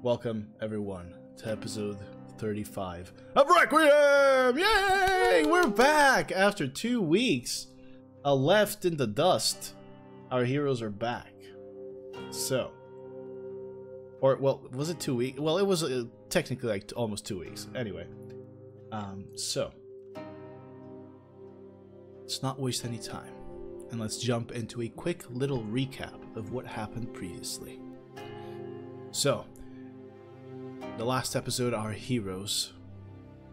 Welcome, everyone, to episode 35 of Requiem! Yay! We're back after 2 weeks. Left in the dust. Our heroes are back. So, or, well, was it 2 weeks? Well, it was technically like almost 2 weeks. Anyway, so, let's not waste any time. And let's jump into a quick little recap of what happened previously. So, the last episode, our heroes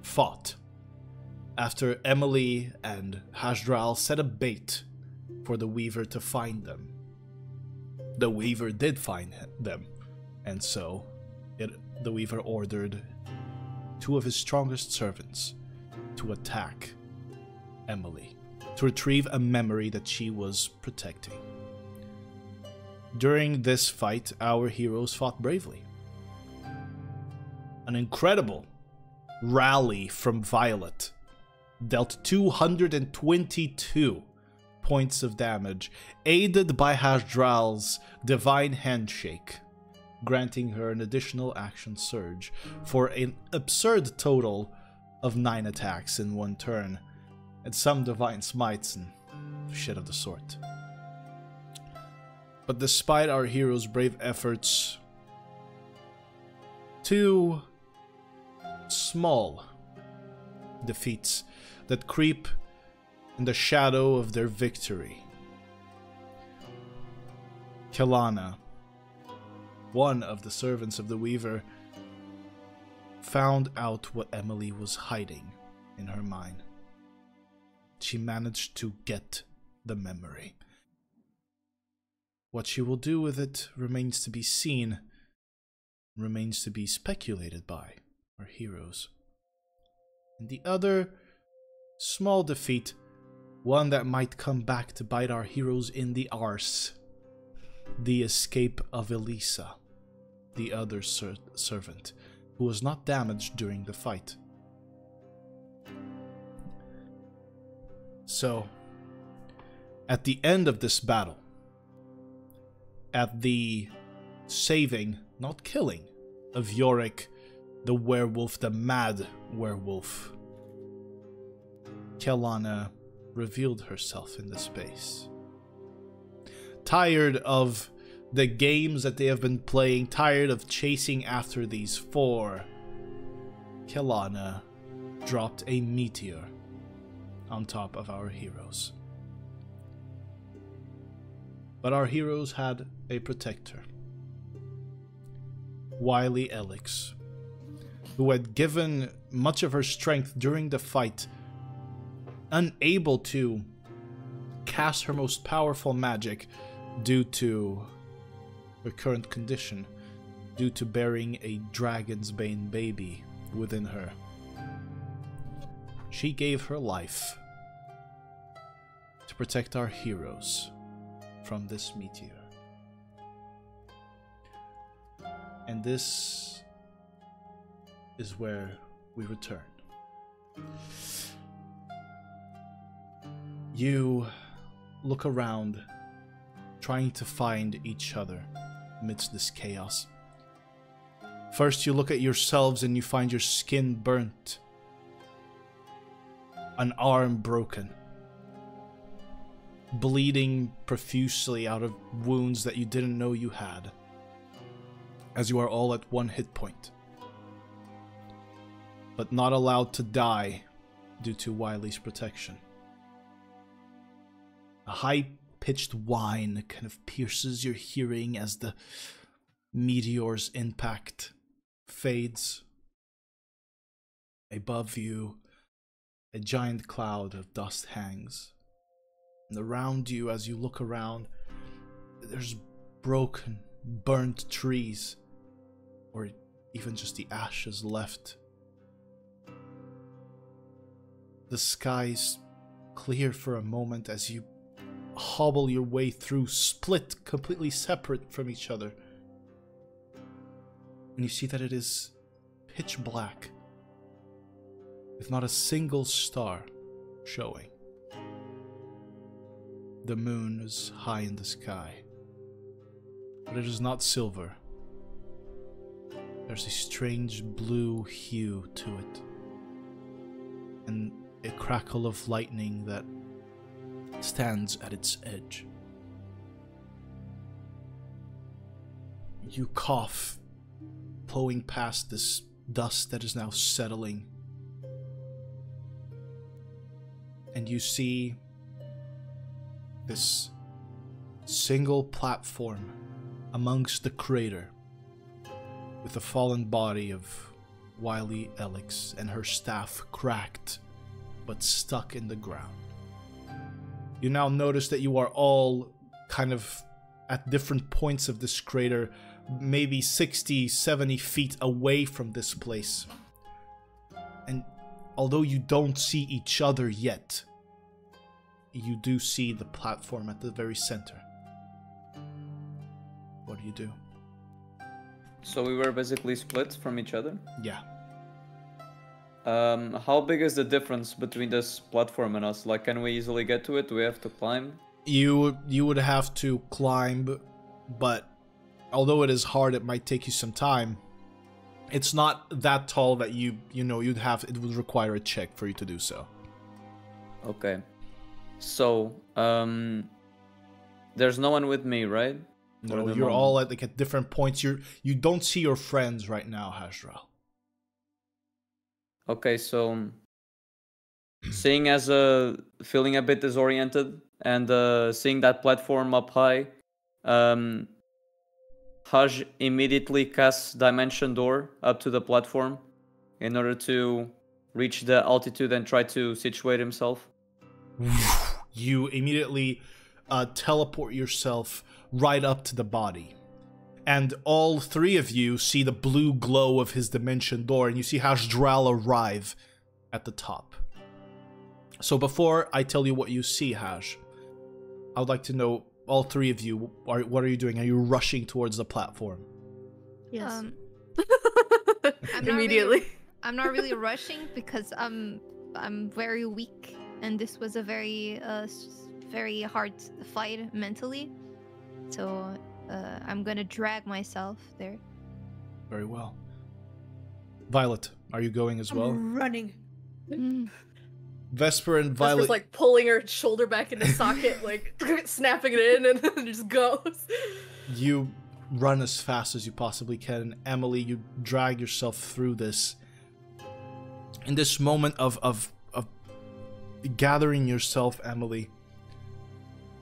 fought after Emily and Hasdral set a bait for the Weaver to find them. The Weaver did find them, and so the Weaver ordered 2 of his strongest servants to attack Emily, to retrieve a memory that she was protecting. During this fight, our heroes fought bravely. An incredible rally from Violet dealt 222 points of damage, aided by Hasdral's divine handshake, granting her an additional action surge for an absurd total of 9 attacks in 1 turn, and some divine smites and shit of the sort. But despite our heroes' brave efforts, 2 small defeats that creep in the shadow of their victory. Quelana, one of the servants of the Weaver, found out what Emily was hiding in her mind. She managed to get the memory. What she will do with it remains to be seen, remains to be speculated by our heroes. And the other small defeat, one that might come back to bite our heroes in the arse, the escape of Elisa, the other servant, who was not damaged during the fight. So, at the end of this battle, at the saving, not killing, of Yorick, the werewolf, the mad werewolf, Quelana revealed herself in the space. Tired of the games that they have been playing, tired of chasing after these 4, Quelana dropped a meteor on top of our heroes. But our heroes had a protector, wily Elix, who had given much of her strength during the fight, unable to cast her most powerful magic due to her current condition, due to bearing a dragon's bane baby within her. She gave her life to protect our heroes from this meteor. And this is where we return. You look around, trying to find each other amidst this chaos. First, you look at yourselves and you find your skin burnt, an arm broken, bleeding profusely out of wounds that you didn't know you had, as you are all at 1 hit point, but not allowed to die due to Wiley's protection. A high-pitched whine kind of pierces your hearing as the meteor's impact fades. Above you, a giant cloud of dust hangs. And around you, as you look around, there's broken, burnt trees, or even just the ashes left. The sky's clear for a moment as you hobble your way through, split, completely separate from each other. And you see that it is pitch black, with not a single star showing. The moon is high in the sky, but it is not silver. There's a strange blue hue to it, and a crackle of lightning that stands at its edge. You cough, blowing past this dust that is now settling, and you see this single platform amongst the crater with the fallen body of Wily Elix and her staff cracked but stuck in the ground. You now notice that you are all kind of at different points of this crater, maybe 60, 70 feet away from this place. And although you don't see each other yet, you do see the platform at the very center. What do you do? So we were basically split from each other? Yeah. How big is the difference between this platform and us? Like, can we easily get to it? Do we have to climb? You would have to climb, but although it is hard, it might take you some time. It's not that tall that it would require a check for you to do so. Okay. So, there's no one with me, right? No, you're all at different points. You don't see your friends right now, Hasdral. Okay, so seeing as feeling a bit disoriented and seeing that platform up high, Haj immediately casts Dimension Door up to the platform in order to reach the altitude and try to situate himself. You immediately teleport yourself right up to the body. And all three of you see the blue glow of his Dimension Door, and you see Hasdral arrive at the top. So before I tell you what you see, Haj, I would like to know, all three of you, what are you doing? Are you rushing towards the platform? Yes. Immediately. I'm not really rushing because I'm very weak, and this was a very very hard fight mentally. So I'm gonna drag myself there. Very well. Violet, are you going as well? I'm running. Vesper and Violet. Vesper's like pulling her shoulder back into socket, like snapping it in, and then it just goes. You run as fast as you possibly can, and Emily, you drag yourself through this. In this moment of gathering yourself, Emily,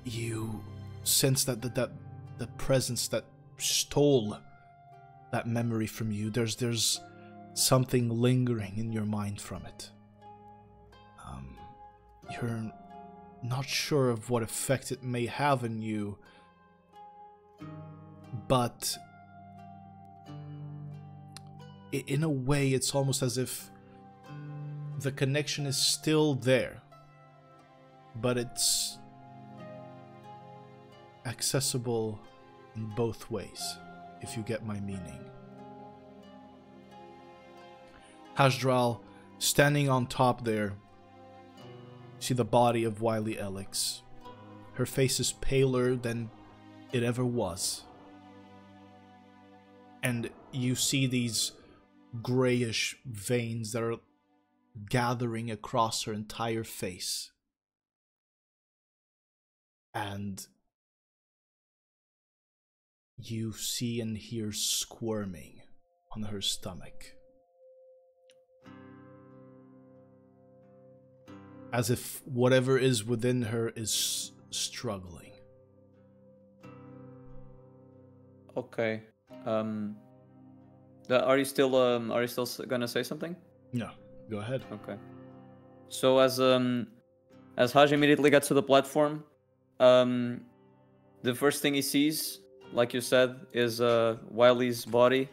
you sense that the presence that stole that memory from you, there's something lingering in your mind from it. You're not sure of what effect it may have on you, but in a way it's almost as if the connection is still there, but it's accessible in both ways, if you get my meaning. Hasdral, standing on top there, you see the body of Wily Elix. Her face is paler than it ever was. And you see these grayish veins that are gathering across her entire face. And you see and hear squirming on her stomach, as if whatever is within her is struggling. Okay. Are you still gonna say something? No, go ahead. Okay. So as Haj immediately gets to the platform, the first thing he sees, like you said, is Wily's body.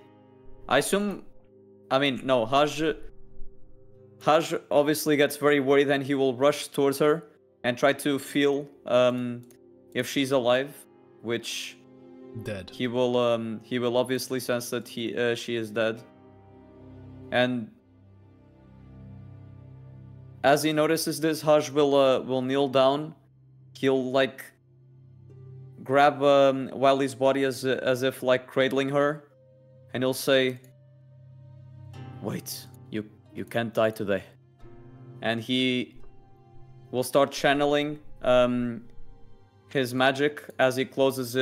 Haj obviously gets very worried, and he will rush towards her and try to feel if she's alive, which dead. He will obviously sense that she is dead. And as he notices this, Haj will kneel down. He'll like grab Wily's body as if like cradling her, and he'll say, Wait, you can't die today. And he will start channeling his magic as he closes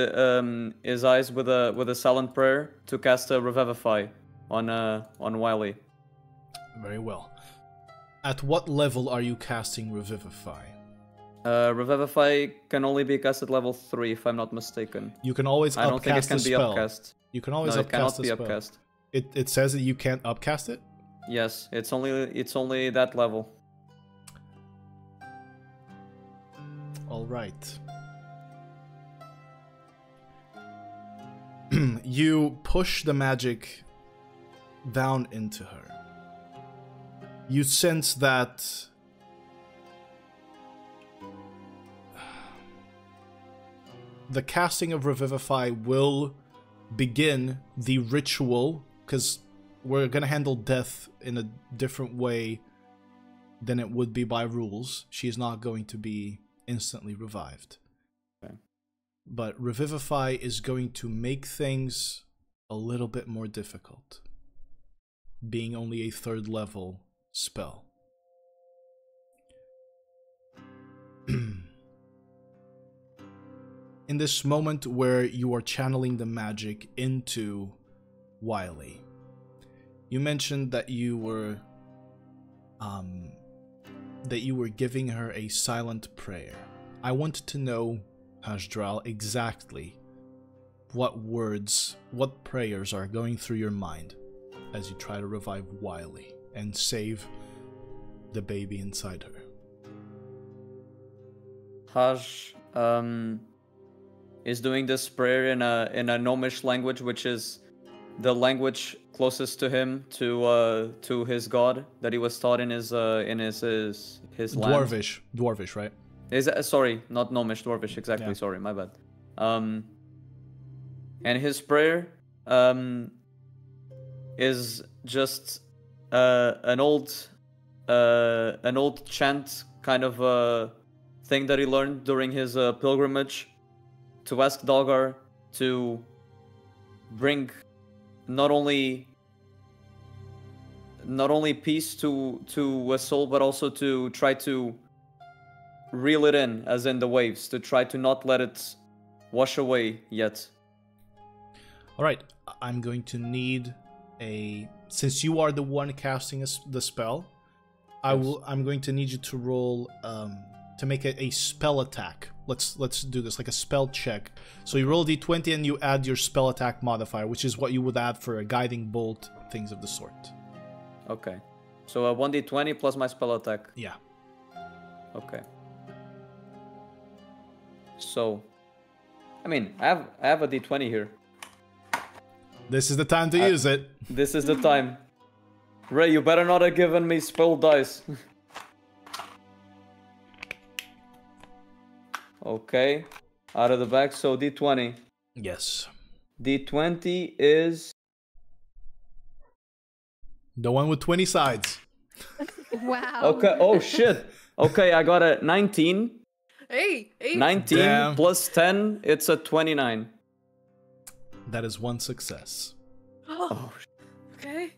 his eyes with a silent prayer to cast a Revivify on Wiley. Very well. At what level are you casting Revivify? Revivify can only be cast at level 3, if I'm not mistaken. You can always I don't think it upcast can a be spell. upcast. You can always No, upcast it cannot a be spell. upcast. It says that you can't upcast it? Yes, it's only that level. All right. You push the magic down into her. You sense that the casting of Revivify will begin the ritual, because we're going to handle death in a different way than it would be by rules. She is not going to be instantly revived. Okay. But Revivify is going to make things a little bit more difficult, being only a 3rd level spell. In this moment where you are channeling the magic into Wiley, you mentioned that you were giving her a silent prayer. I want to know, Hasdral, exactly what words, what prayers are going through your mind as you try to revive Wiley and save the baby inside her. Haj is doing this prayer in a Gnomish language, which is the language closest to him, to his god that he was taught in his land. Dwarvish, right? Sorry, not Gnomish, Dwarvish, exactly. Yeah. Sorry, my bad. And his prayer is just an old chant kind of thing that he learned during his pilgrimage to ask Dalgar to bring not only peace to a soul, but also to try to reel it in, as in the waves, to try to not let it wash away yet. All right, I'm going to need since you are the one casting the spell, I'm going to need you to roll to make a spell attack. Let's do this like a spell check. So you roll d20 and you add your spell attack modifier, which is what you would add for a guiding bolt, things of the sort. Okay. So a 1d20 plus my spell attack. Yeah. Okay. So, I mean, I have a d20 here. This is the time to use it. This is the time. Ray, you better not have given me spell dice. Okay. Out of the bag, so d20. Yes. D20 is the one with 20 sides. Wow. okay. Oh shit. Okay, I got a 19. Hey. 19 Damn. plus 10, it's a 29. That is one success. Oh, Okay.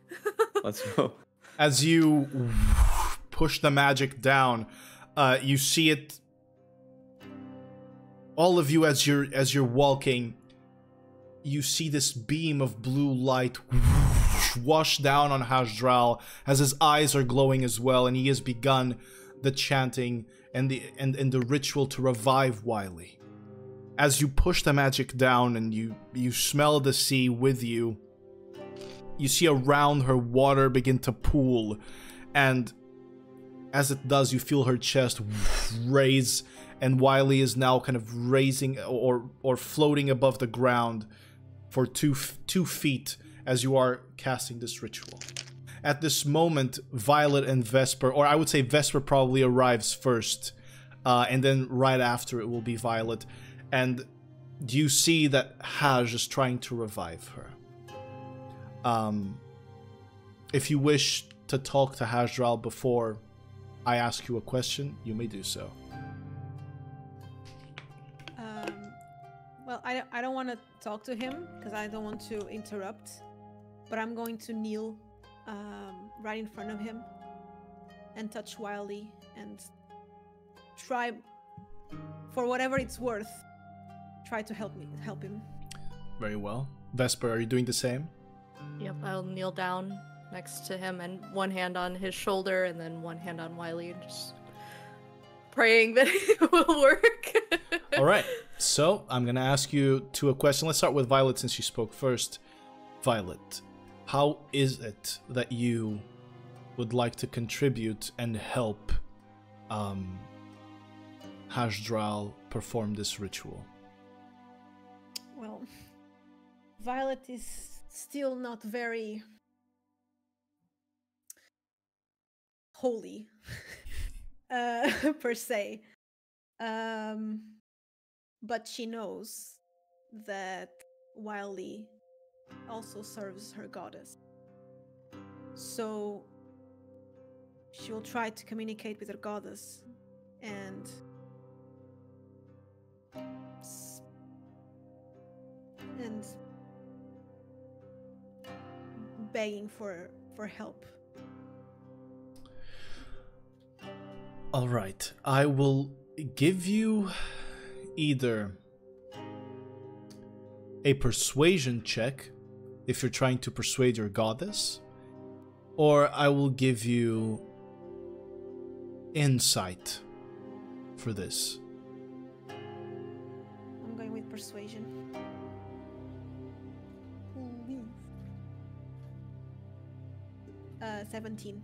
let's go. As you push the magic down, you see it. All of you, as you're walking, you see this beam of blue light wash down on Hasdral as his eyes are glowing as well, and he has begun the chanting and the ritual to revive Wiley. As you push the magic down and you smell the sea with you, you see around her water begin to pool, and as it does, you feel her chest raise, and Wiley is now kind of raising or floating above the ground for 2 feet as you are casting this ritual. At this moment, Violet and Vesper, or I would say Vesper probably arrives first, and then right after it will be Violet, and you see that Haj is trying to revive her. If you wish to talk to Hasdral before I ask you a question, you may do so. Well, I don't want to talk to him because I don't want to interrupt, but I'm going to kneel right in front of him and touch Wiley and try, for whatever it's worth, try to help him. Very well. Vesper, are you doing the same? Yep, I'll kneel down next to him and one hand on his shoulder and then one hand on Wiley, and just praying that it will work. All right. So I'm going to ask you a question. Let's start with Violet since she spoke first. Violet, how is it that you would like to contribute and help Hashdral perform this ritual? Well, Violet is still not very holy, per se. But she knows that Wiley also serves her goddess. So she will try to communicate with her goddess and begging for help. All right. I will give you either a persuasion check if you're trying to persuade your goddess, or I will give you insight for this. I'm going with persuasion. 17.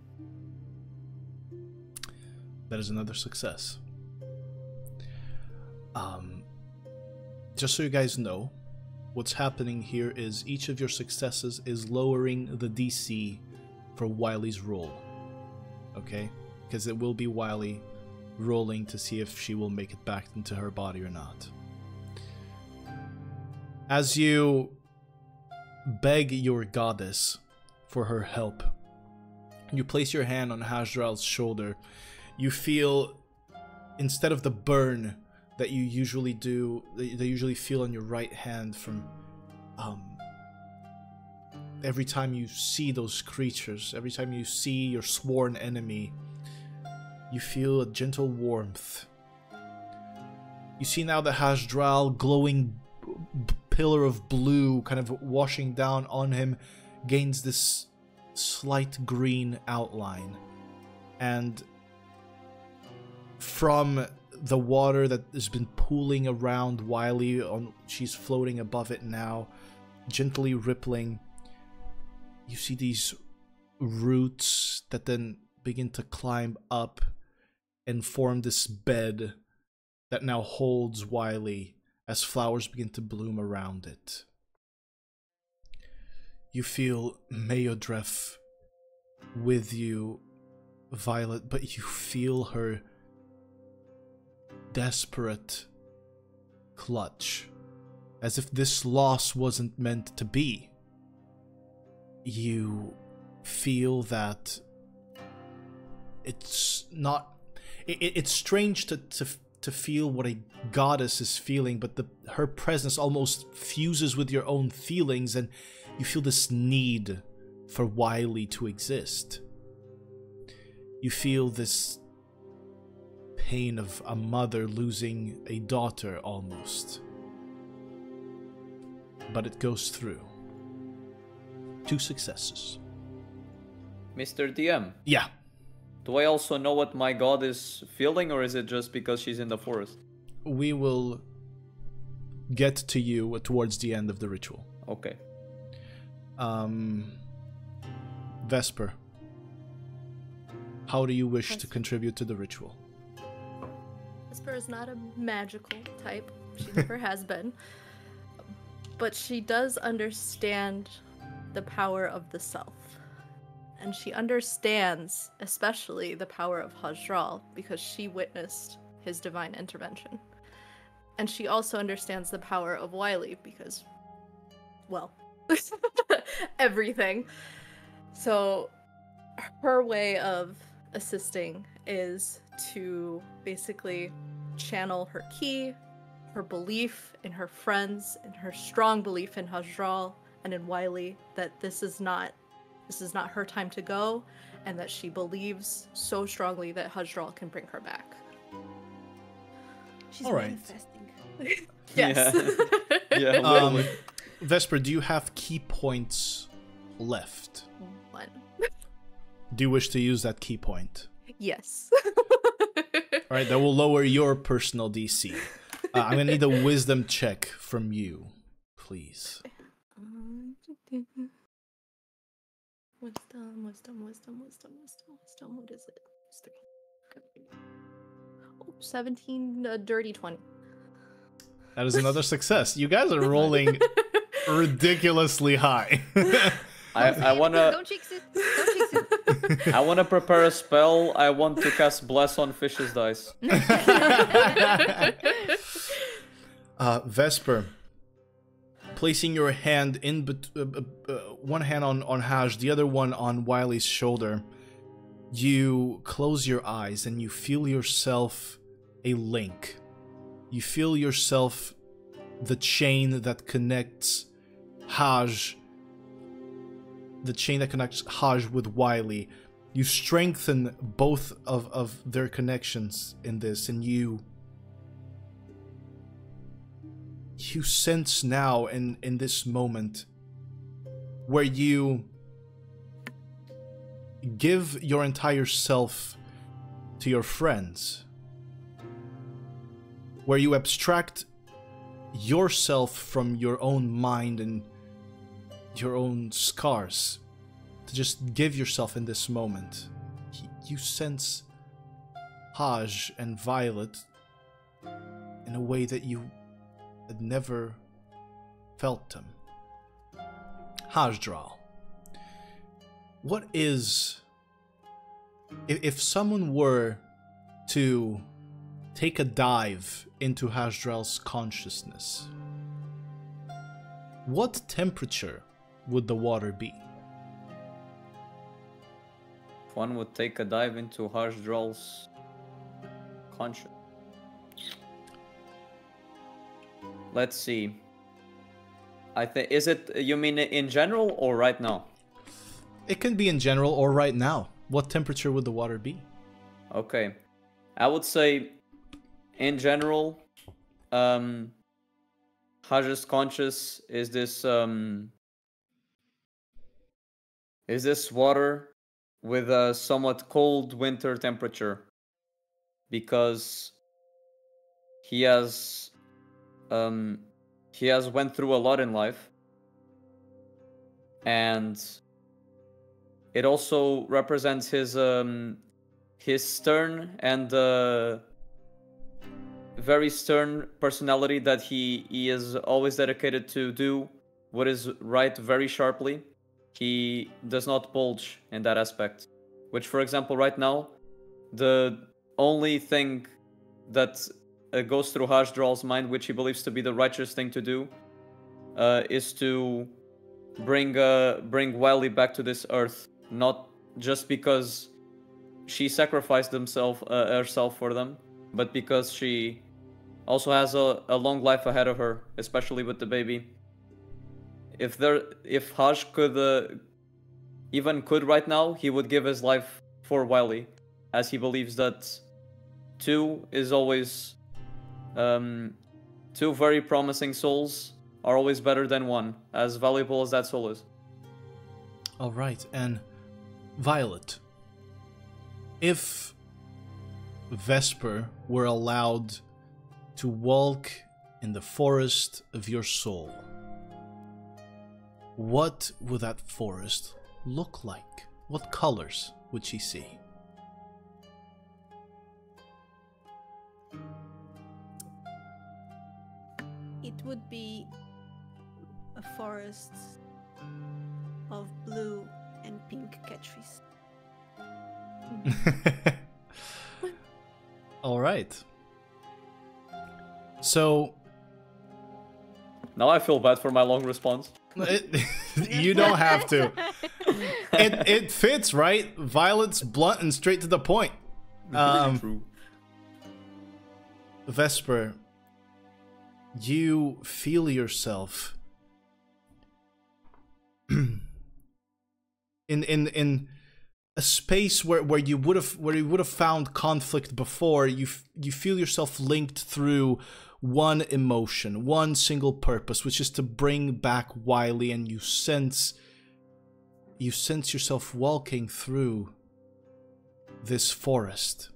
That is another success. Just so you guys know, what's happening here is each of your successes is lowering the DC for Wiley's roll. Okay? Because it will be Wiley rolling to see if she will make it back into her body or not. As you beg your goddess for her help, you place your hand on Hasdral's shoulder. You feel, instead of the burn that you usually do, that you usually feel on your right hand from every time you see those creatures, every time you see your sworn enemy, you feel a gentle warmth. You see now the Hasdral glowing pillar of blue kind of washing down on him gains this slight green outline, and from the water that has been pooling around Wiley, she's floating above it now, gently rippling, you see these roots that then begin to climb up and form this bed that now holds Wiley as flowers begin to bloom around it. You feel Mayodref with you, Violet, but you feel her desperate clutch, as if this loss wasn't meant to be. You feel that it's not... It's strange to feel what a goddess is feeling, but her presence almost fuses with your own feelings, and you feel this need for Wiley to exist. You feel this pain of a mother losing a daughter, almost. But it goes through. 2 successes. Mr. DM. Yeah. Do I also know what my god is feeling, or is it just because she's in the forest? We will get to you towards the end of the ritual. Okay. Vesper, how do you wish to contribute to the ritual? Vesper is not a magical type. She never has been. But she does understand the power of the self. And she understands especially the power of Hasdral because she witnessed his divine intervention. And she also understands the power of Wiley because, well, everything. So her way of assisting is to basically channel her ki, her belief in her friends, and her strong belief in Hasdral and in Wiley that this is not this is not her time to go, and that she believes so strongly that Hajdral can bring her back. She's All right. manifesting. Yes. Yeah. Vesper, do you have key points left? 1. Do you wish to use that key point? Yes. All right, that will lower your personal DC. I'm gonna need a wisdom check from you, please. Wisdom. What is it? It's 3. Oh, 17, dirty 20. That is another success. You guys are rolling ridiculously high. I wanna Don't jinx it. Don't jinx it. I wanna prepare a spell. I want to cast Bless on Fish's dice. Vesper, placing your hand in one hand on Haj, the other one on Wiley's shoulder, you close your eyes and you feel yourself a link. You feel yourself the chain that connects Haj, the chain that connects Haj with Wiley. You strengthen both of their connections in this, and you sense now in this moment where you give your entire self to your friends, where you abstract yourself from your own mind and your own scars to just give yourself in this moment. You sense Haj and Violet in a way that you had never felt them. Hajdral, what is... If someone were to take a dive into Hajdral's consciousness, what temperature would the water be? If one would take a dive into Hajdral's conscience. Let's see. I think, is it, you mean in general or right now? It can be in general or right now. What temperature would the water be? Okay. I would say in general, Haj's conscious is this water with a somewhat cold winter temperature, because he has went through a lot in life, and it also represents his stern and very stern personality, that he is always dedicated to do what is right very sharply. He does not bulge in that aspect, which, for example, right now, the only thing that goes through Hajdral's mind, which he believes to be the righteous thing to do, is to bring Wiley back to this earth, not just because she sacrificed herself for them, but because she also has a long life ahead of her, especially with the baby. If Haj could right now, he would give his life for Wiley, as he believes that two very promising souls are always better than one, as valuable as that soul is. All right, and Violet, if Vesper were allowed to walk in the forest of your soul, what would that forest look like? What colors would she see? It would be a forest of blue and pink catchphrase. All right. So now I feel bad for my long response. You don't have to. It fits, right? Violet's blunt and straight to the point. True. Vesper, you feel yourself in a space where you would have found conflict before, you feel yourself linked through one emotion, one single purpose, which is to bring back Wiley, and you sense yourself walking through this forest.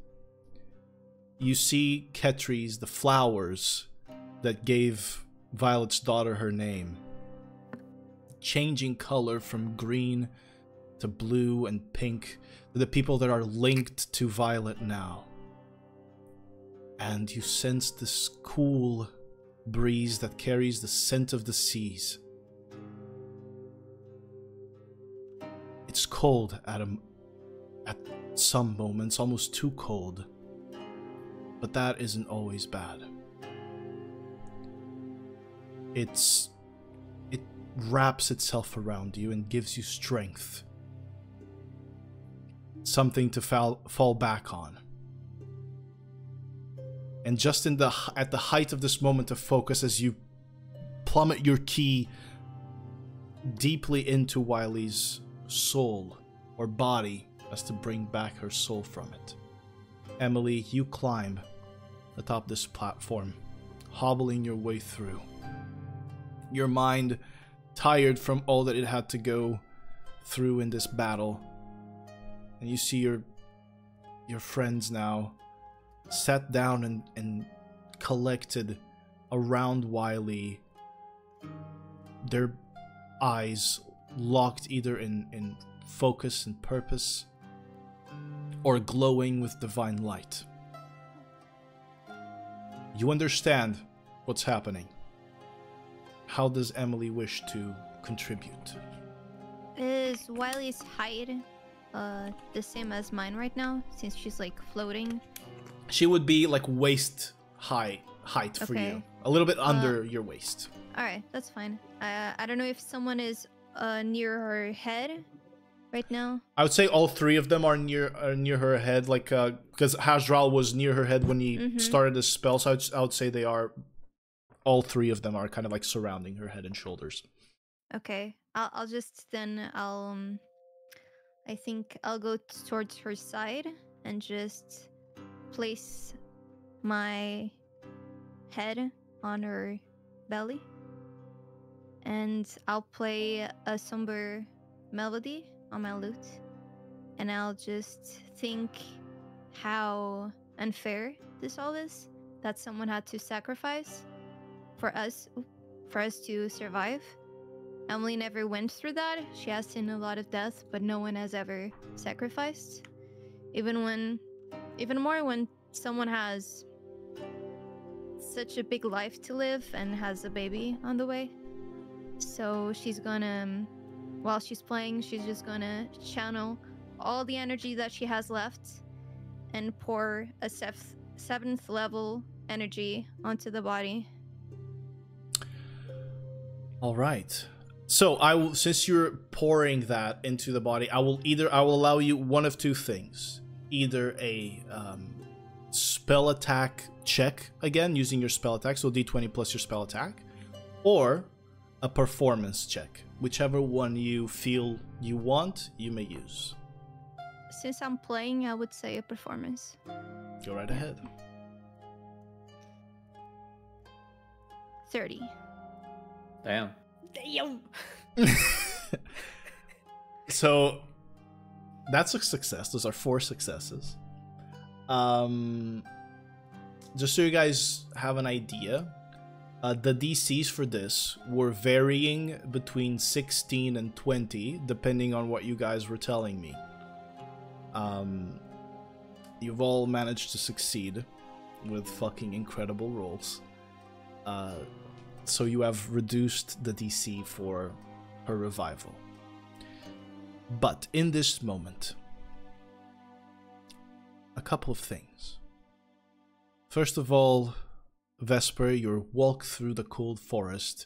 You see Ketries, the flowers that gave Violet's daughter her name, changing color from green to blue and pink, to the people that are linked to Violet now. And you sense this cool breeze that carries the scent of the seas. It's cold at some moments, almost too cold. But that isn't always bad. It wraps itself around you and gives you strength. Something to fall back on. And just at the height of this moment of focus, as you plummet your key deeply into Wiley's soul or body, as to bring back her soul from it, Emily, you climb atop this platform, hobbling your way through. Your mind tired from all that it had to go through in this battle. And you see your friends now sat down and collected around Wiley, their eyes locked either in focus and purpose or glowing with divine light. You understand what's happening. How does Emily wish to contribute? Is Wiley's height the same as mine right now, since she's like floating? She would be like waist height for Okay. you. A little bit under your waist. Alright, that's fine. I don't know if someone is near her head right now. I would say all three of them are near her head, like because Hasdral was near her head when he started his spell, so I would say they are, all three of them are kind of like surrounding her head and shoulders. Okay, I'll just then I think I'll go towards her side and just place my head on her belly, and I'll play a somber melody on my lute, and I'll just think how unfair this all is, that someone had to sacrifice for us to survive. Emily never went through that. She has seen a lot of death, but no one has ever sacrificed. Even more when someone has such a big life to live and has a baby on the way. So she's gonna, while she's playing, she's just gonna channel all the energy that she has left and pour a 7th level energy onto the body. All right. So I will, since you're pouring that into the body, I will allow you one of two things: either a spell attack check again using your spell attack, so d20 plus your spell attack, or a performance check. Whichever one you feel you want, you may use. Since I'm playing, I would say a performance. Go right ahead. 30. Damn. Damn. So that's a success. Those are 4 successes. Just so you guys have an idea, the DCs for this were varying between 16 and 20, depending on what you guys were telling me. You've all managed to succeed with fucking incredible rolls. So you have reduced the DC for her revival. But in this moment, a couple of things. First of all, Vesper, your walk through the cold forest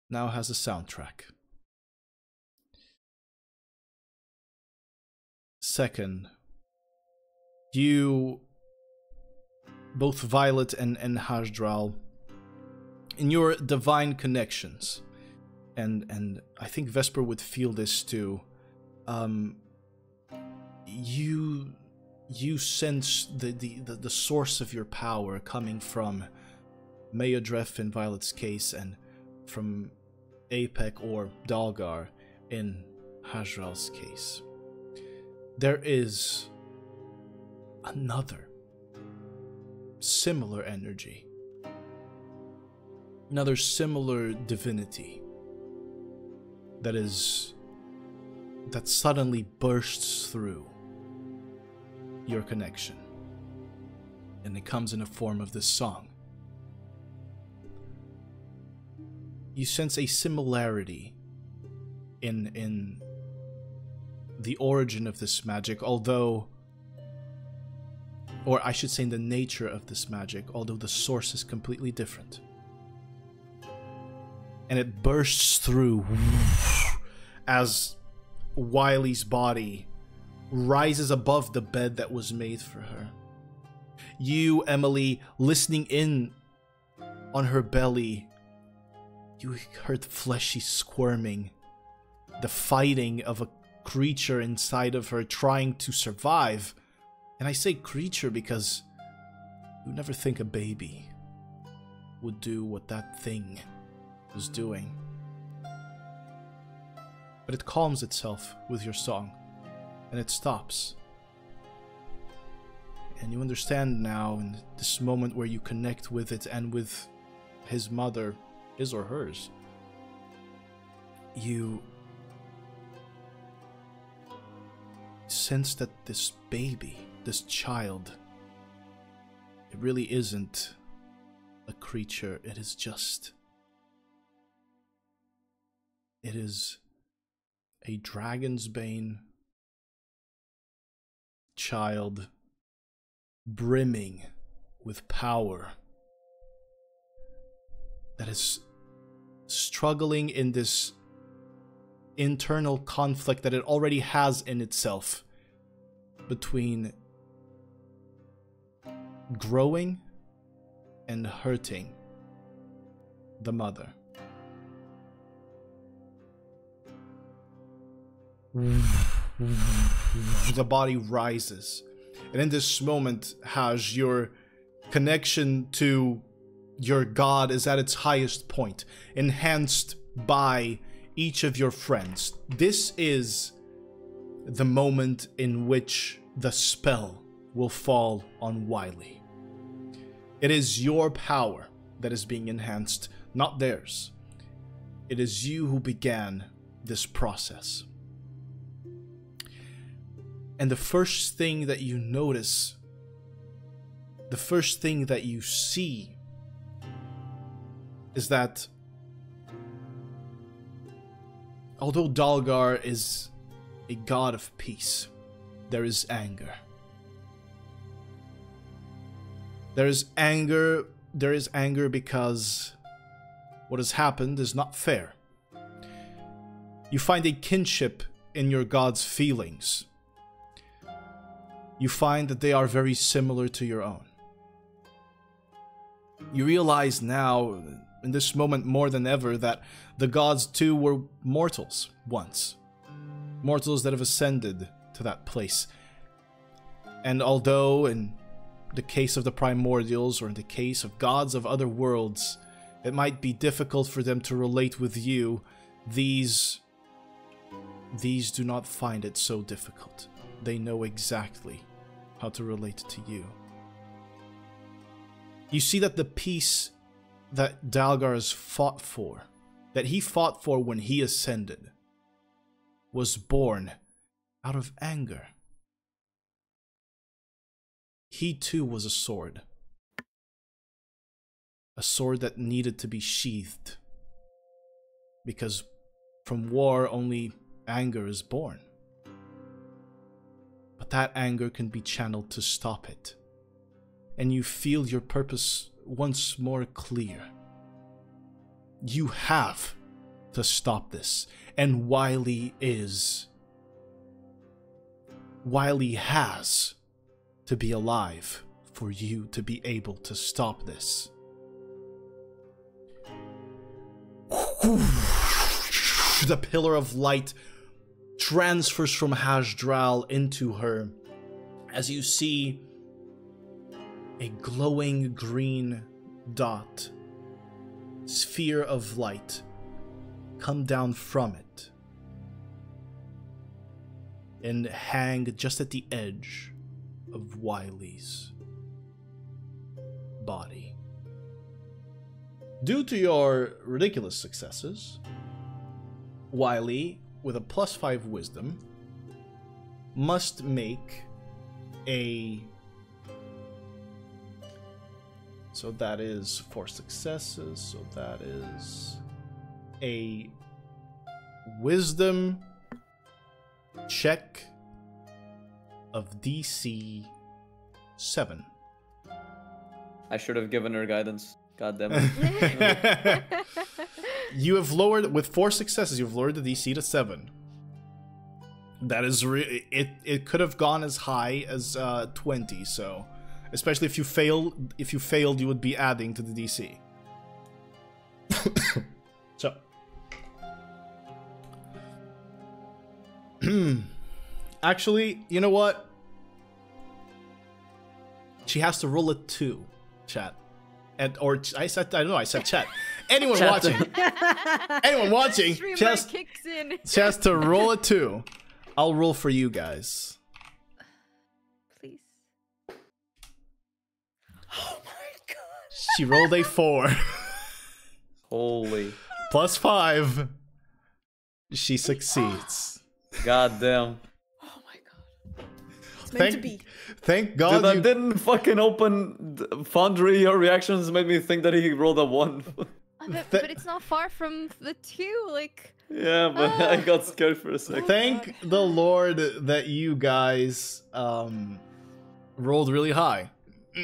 now has a soundtrack. Second, you, both Violet and Hasdral, in your divine connections, and I think Vesper would feel this too, you sense the source of your power coming from Meodref in Violet's case, and from Apec or Dalgar in Hajral's case. There is another similar energy, another similar divinity that suddenly bursts through your connection, and it comes in the form of this song. You sense a similarity in the origin of this magic, although, or I should say in the nature of this magic, although the source is completely different. And it bursts through as Wiley's body rises above the bed that was made for her. You, Emily, listening in on her belly, you heard fleshy squirming, the fighting of a creature inside of her trying to survive. And I say creature because you never think a baby would do what that thing was doing. But it calms itself with your song, and it stops. And you understand now, in this moment where you connect with it and with his mother, his or hers, you sense that this baby, this child, it really isn't a creature. It is a dragon's bane child, brimming with power, that is struggling in this internal conflict that it already has in itself between growing and hurting the mother. The body rises, and in this moment, Haj, your connection to your god is at its highest point, enhanced by each of your friends. This is the moment in which the spell will fall on Wiley. It is your power that is being enhanced, not theirs. It is you who began this process. And the first thing that you notice, the first thing that you see, is that although Dalgar is a god of peace, there is anger. There is anger because what has happened is not fair. You find a kinship in your god's feelings. You find that they are very similar to your own. You realize now, in this moment more than ever, that the gods too were mortals once. Mortals that have ascended to that place. And although in the case of the primordials, or in the case of gods of other worlds, it might be difficult for them to relate with you, these do not find it so difficult. They know exactly how to relate to you. You see that the peace that Dalgar has fought for, that he fought for when he ascended, was born out of anger. He too was a sword that needed to be sheathed, because from war only anger is born. But that anger can be channeled to stop it, and you feel your purpose once more clear. You have to stop this, and Wiley has to be alive for you to be able to stop this. The pillar of light transfers from Hashdral into her as you see a glowing green dot, sphere of light, come down from it and hang just at the edge of Wiley's body. Due to your ridiculous successes, Wiley, with a +5 wisdom, must make a... So that is 4 successes, so that is a wisdom check of DC 7. I should have given her guidance. God damn it. You have lowered, with 4 successes, you've lowered the DC to 7. That is it could have gone as high as 20, so especially if you failed, you would be adding to the DC. So actually, you know what? She has to roll a 2, chat. I said chat. Anyone watching? Anyone watching? Kicks in. She has to roll a 2. I'll roll for you guys. Please. Oh my god. She rolled a 4. Holy. +5. She succeeds. God damn. Oh my god. It's meant to be. Thank God. Dude, I didn't fucking open Foundry. Your reactions made me think that he rolled a 1. But it's not far from the 2, like... Yeah, but I got scared for a second. Thank the Lord that you guys rolled really high.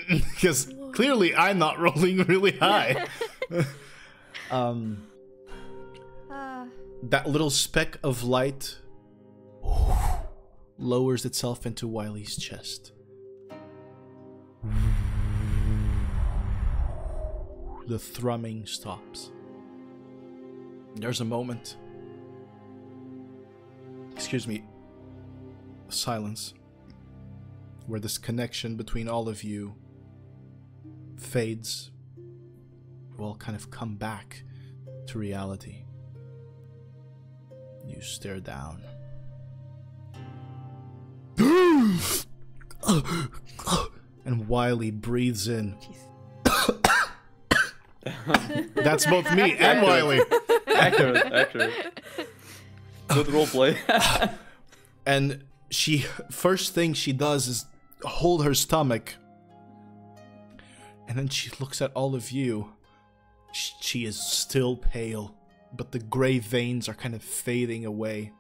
Because clearly I'm not rolling really high. That little speck of light lowers itself into Wiley's chest. The thrumming stops. There's a moment. Excuse me. Silence. Where this connection between all of you fades. You all kind of come back to reality. You stare down. And Wiley breathes in. That's both me and Wiley. Accurate. Good roleplay. And first thing she does is hold her stomach. And then she looks at all of you. She is still pale, but the gray veins are kind of fading away.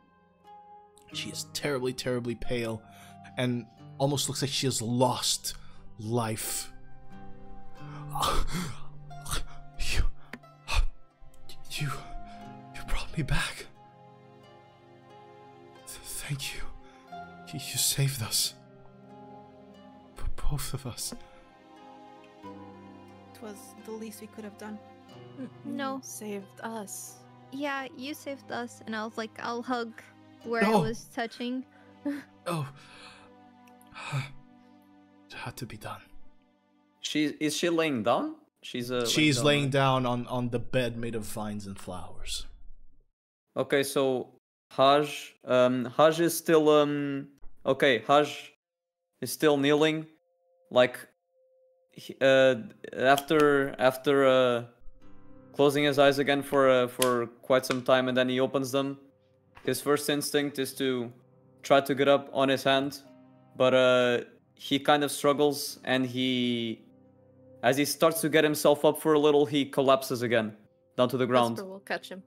She is terribly, terribly pale, and almost looks like she has lost life. You brought me back. Thank you. You saved us. Both of us. It was the least we could have done. No. Saved us. Yeah, you saved us, and I was like, I'll hug where No. I was touching. Oh. It had to be done. Is she laying down? She's laying down on the bed made of vines and flowers. Okay, so Haj is still Haj is still kneeling, like after closing his eyes again for quite some time, and then he opens them. His first instinct is to try to get up on his hand, but he kind of struggles, and as he starts to get himself up for a little, he collapses again down to the ground. Vesper will catch him.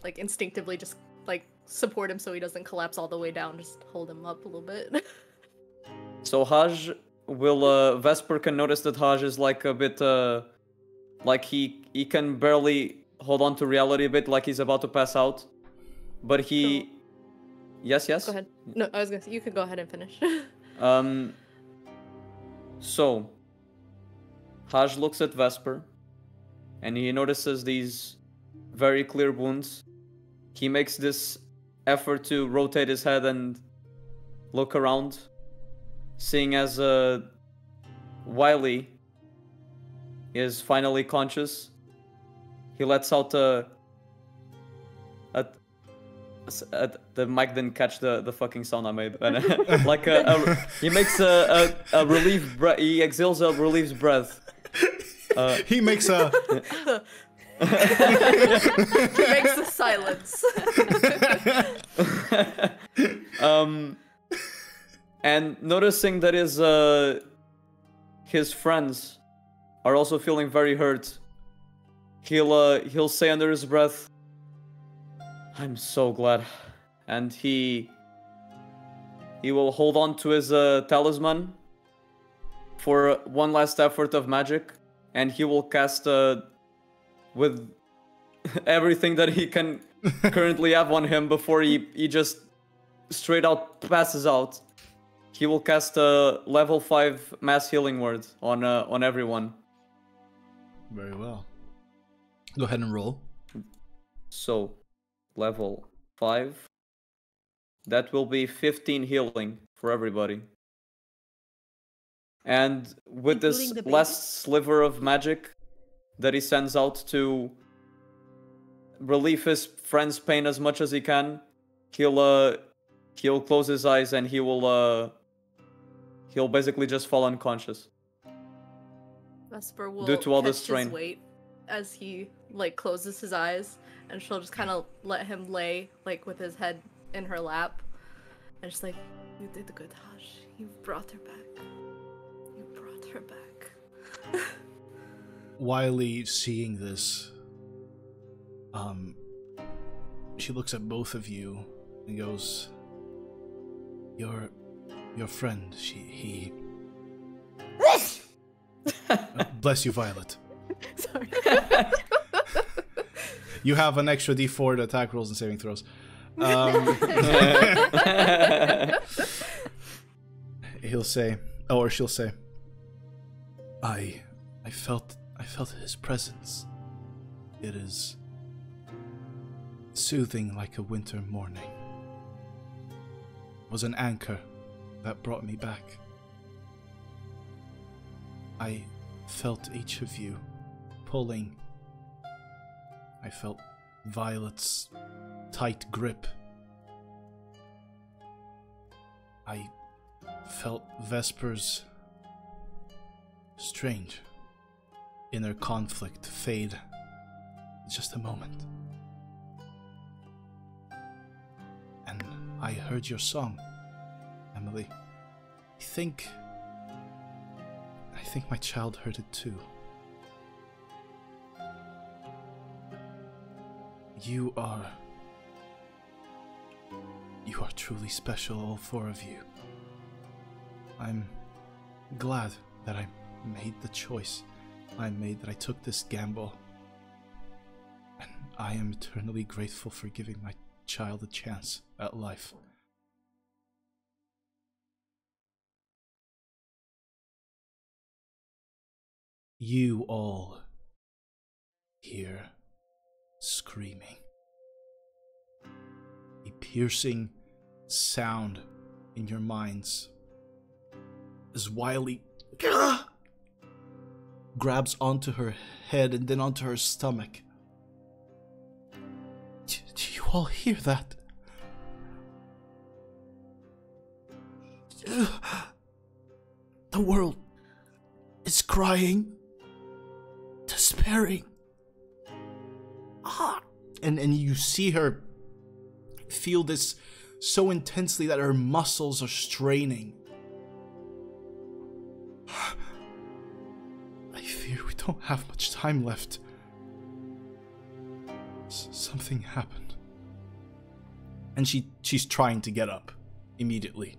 Like instinctively just like support him so he doesn't collapse all the way down, just hold him up a little bit. So Haj Vesper can notice that Haj is like a bit like he can barely hold on to reality a bit, like he's about to pass out. But he Yes. Go ahead. No, I was gonna say you can go ahead and finish. So Haj looks at Vesper, and he notices these very clear wounds. He makes this effort to rotate his head and look around, seeing as Wiley is finally conscious. He lets out the mic didn't catch the fucking sound I made. Like he makes a relief breath. He exhales a relief breath. He makes a. He makes a silence. And noticing that his friends are also feeling very hurt, he'll say under his breath, "I'm so glad," and he will hold on to his talisman for one last effort of magic, and he will cast with everything that he can currently have on him before he just straight out passes out. He will cast a level 5 mass healing word on everyone. Very well. Go ahead and roll. So, level 5. That will be 15 healing for everybody. And with this Including the last sliver of magic that he sends out to relieve his friend's pain as much as he can, he'll close his eyes and he'll basically just fall unconscious. Vesper will Due to all this catch strain. his weight as he like closes his eyes, and she'll just kind of let him lay like with his head in her lap, and she's like, "You did good, Hush. You brought her back. You brought her back." Wiley, seeing this, she looks at both of you and goes, Your friend, he bless you, Violet. Sorry. You have an extra D4 to attack rolls and saving throws. He'll say, or she'll say, I felt his presence. It is soothing like a winter morning. It was an anchor that brought me back. I felt each of you pulling. I felt Violet's tight grip. I felt Vesper's strange inner conflict fade in just a moment. And I heard your song, Emily. I think my child heard it too. You are truly special, all four of you. I'm glad that I made the choice I made, that I took this gamble. And I am eternally grateful for giving my child a chance at life. You all hear screaming. A piercing sound in your minds as Wiley grabs onto her head and then onto her stomach. Do you all hear that? The world is crying, despairing. And you see her feel this so intensely that her muscles are straining. I fear we don't have much time left. Something happened. And she's trying to get up immediately.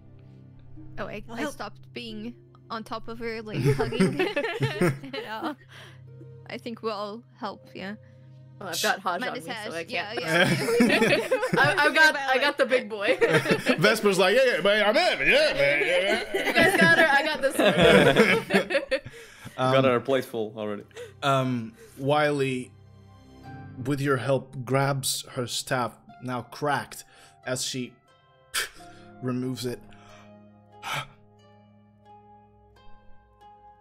Oh, I stopped being on top of her, like hugging. I think we'll all help, yeah. Well, I've got Hodge on me, Minus so I can't. yeah. I got the big boy. Vesper's like, yeah, man, I'm in, yeah, man. You guys got her. I got this one. Got our plate full already. Wiley, with your help, grabs her staff, now cracked, as she removes it.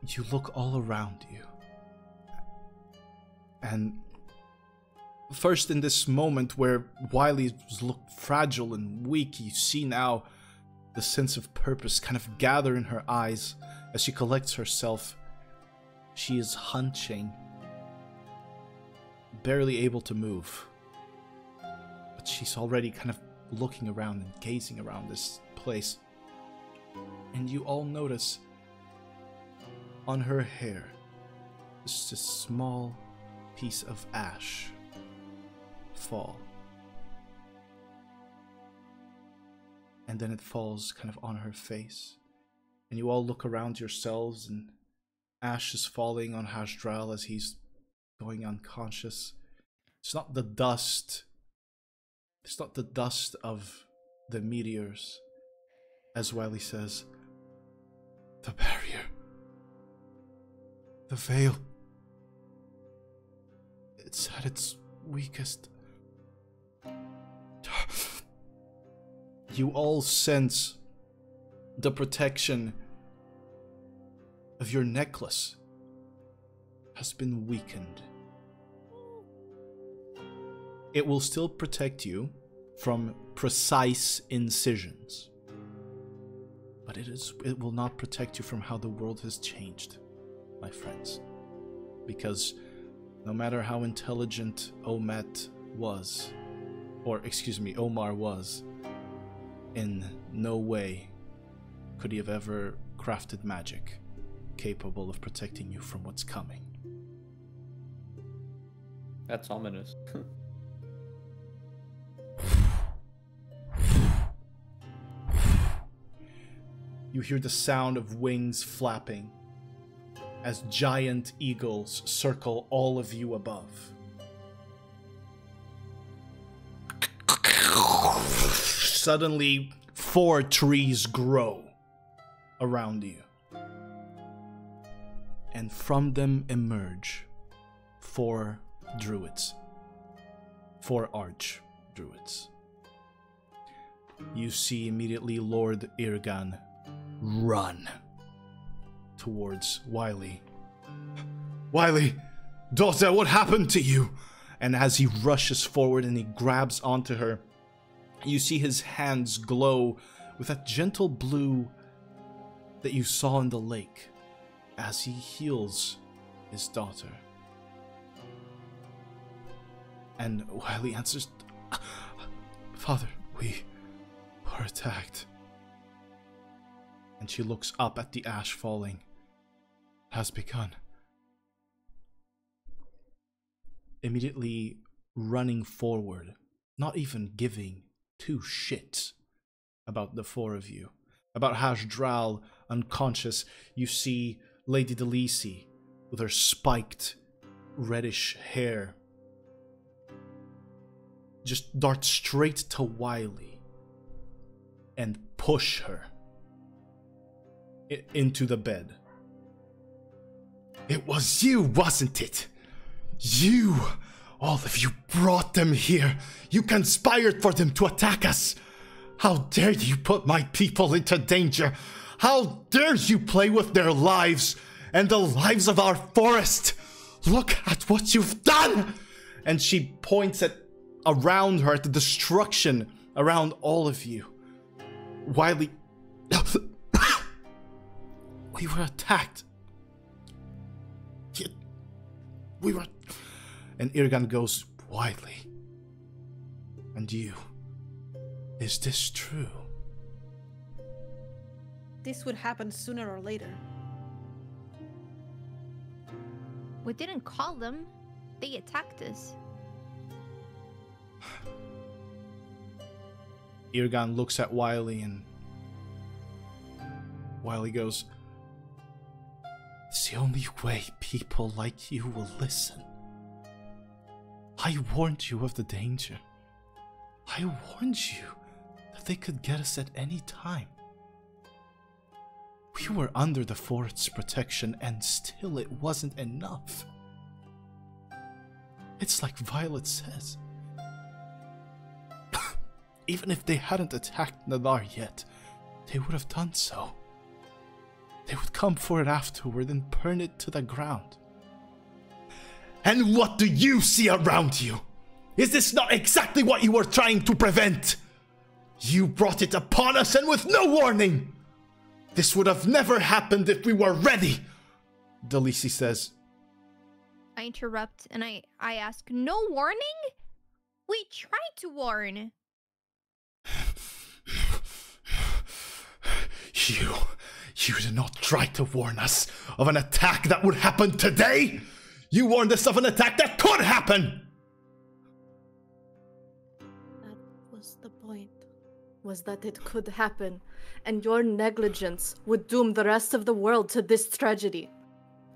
You look all around you. And first in this moment where Wiley looked fragile and weak, you see now the sense of purpose kind of gather in her eyes as she collects herself. She is hunching, barely able to move. But she's already kind of looking around and gazing around this place. And you all notice on her hair just a small piece of ash fall. And then it falls kind of on her face. And you all look around yourselves, and ash is falling on Hasdral as he's going unconscious. It's not the dust. It's not the dust of the meteors, as Wiley says. The barrier. The veil. It's at its weakest. You all sense the protection of your necklace has been weakened. It will still protect you from precise incisions, but it will not protect you from how the world has changed, my friends. Because no matter how intelligent Omar was, in no way could he have ever crafted magic capable of protecting you from what's coming. That's ominous. You hear the sound of wings flapping as giant eagles circle all of you above. Suddenly, 4 trees grow around you. And from them emerge 4 druids. 4 arch druids. You see immediately Lord Irgan run towards Wiley. Wiley, daughter, what happened to you? And as he rushes forward and he grabs onto her, you see his hands glow with that gentle blue that you saw in the lake as he heals his daughter. And Wiley answers, Father, we were attacked. And she looks up at the ash falling. Has begun. Immediately running forward, not even giving 2 shits about the 4 of you. About Hasdral unconscious, you see Lady Delisi with her spiked reddish hair just dart straight to Wiley and push her into the bed. It was you, wasn't it? You! All of you brought them here. You conspired for them to attack us. How dare you put my people into danger? How dare you play with their lives and the lives of our forest? Look at what you've done! And she points around her at the destruction around all of you. Wiley... We were attacked. We were... And Irgan goes, Wiley. And you. Is this true? This would happen sooner or later. We didn't call them. They attacked us. Irgan looks at Wiley and Wiley goes, it's the only way people like you will listen. I warned you of the danger. I warned you that they could get us at any time. We were under the forest's protection and still it wasn't enough. It's like Violet says. even if they hadn't attacked Nadar yet, they would have done so. They would come for it afterward and burn it to the ground. And what do you see around you? Is this not exactly what you were trying to prevent? You brought it upon us and with no warning! This would have never happened if we were ready, Delisi says. I interrupt and I ask, no warning? We tried to warn. You did not try to warn us of an attack that would happen today! You warned us of an attack that could happen! That was the point. Was that it could happen, and your negligence would doom the rest of the world to this tragedy.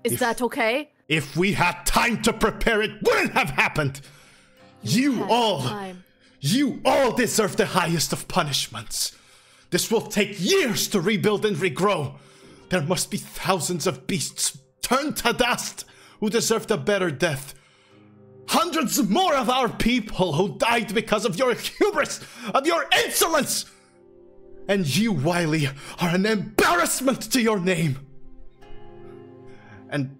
Is that okay? If we had time to prepare, it wouldn't have happened! You all deserve the highest of punishments. This will take years to rebuild and regrow. There must be thousands of beasts turned to dust who deserved a better death. Hundreds more of our people who died because of your hubris, of your insolence. And you, Wily, are an embarrassment to your name. And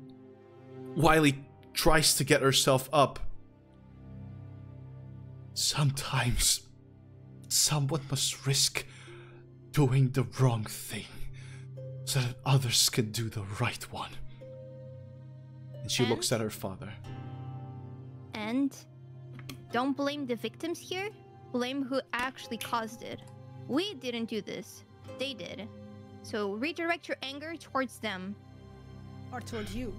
Wily tries to get herself up. Sometimes, someone must risk doing the wrong thing so that others can do the right one. And she looks at her father. And don't blame the victims here. Blame who actually caused it. We didn't do this. They did. So redirect your anger towards them. Or towards you.